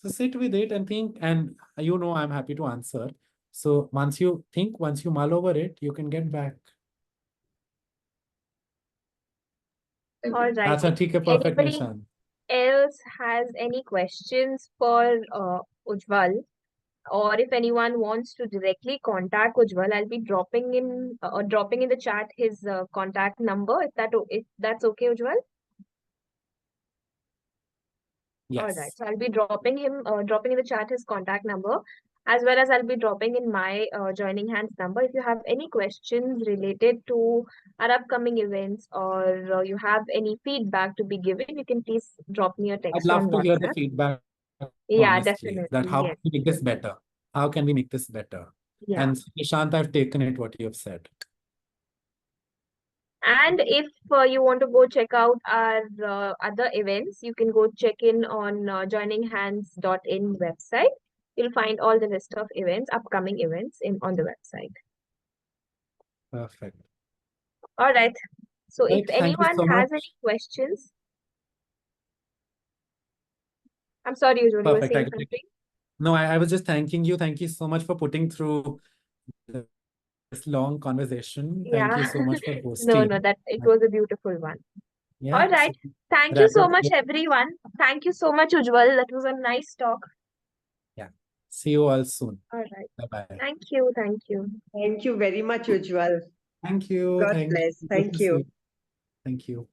So sit with it and think, and you know I'm happy to answer. So once you think, once you mull over it, you can get back. All right. अच्छा ठीक है. Perfect, Anybody Nishan. else has any questions for Ujjwal, or if anyone wants to directly contact Ujjwal, I'll be dropping in the chat his contact number. If that's okay, Ujjwal. Yes. All right. So I'll be dropping in the chat his contact number, as well as I'll be dropping in my joining hands number. If you have any questions related to our upcoming events, or you have any feedback to be given, you can please drop me a I'd text love on to hear the WhatsApp. feedback. Yeah, honestly, definitely. that how Yes. can we make this better? How can we make this better? Yeah. And Nishant, I've taken it what you have said. And if you want to go check out our other events, you can go check in on joininghands.in website. You'll find all the list of events, upcoming events on the website. Perfect. All right. So Right, if thank you anyone so has much. any questions, I'm sorry, you were Perfect. saying something. No, I was just thanking you. Thank you so much for putting through this long conversation. Thank you so much for hosting. No, that it was a beautiful one. Yeah, All right. so Thank you wrap so up much, here. everyone. Thank you so much, Ujjwal. That was a nice talk. See you all soon. All right. Bye-bye. Thank you. Thank you. Thank you very much, Ujjwal. Thank you. God Thank bless. you. Thank Good to you. see Thank you.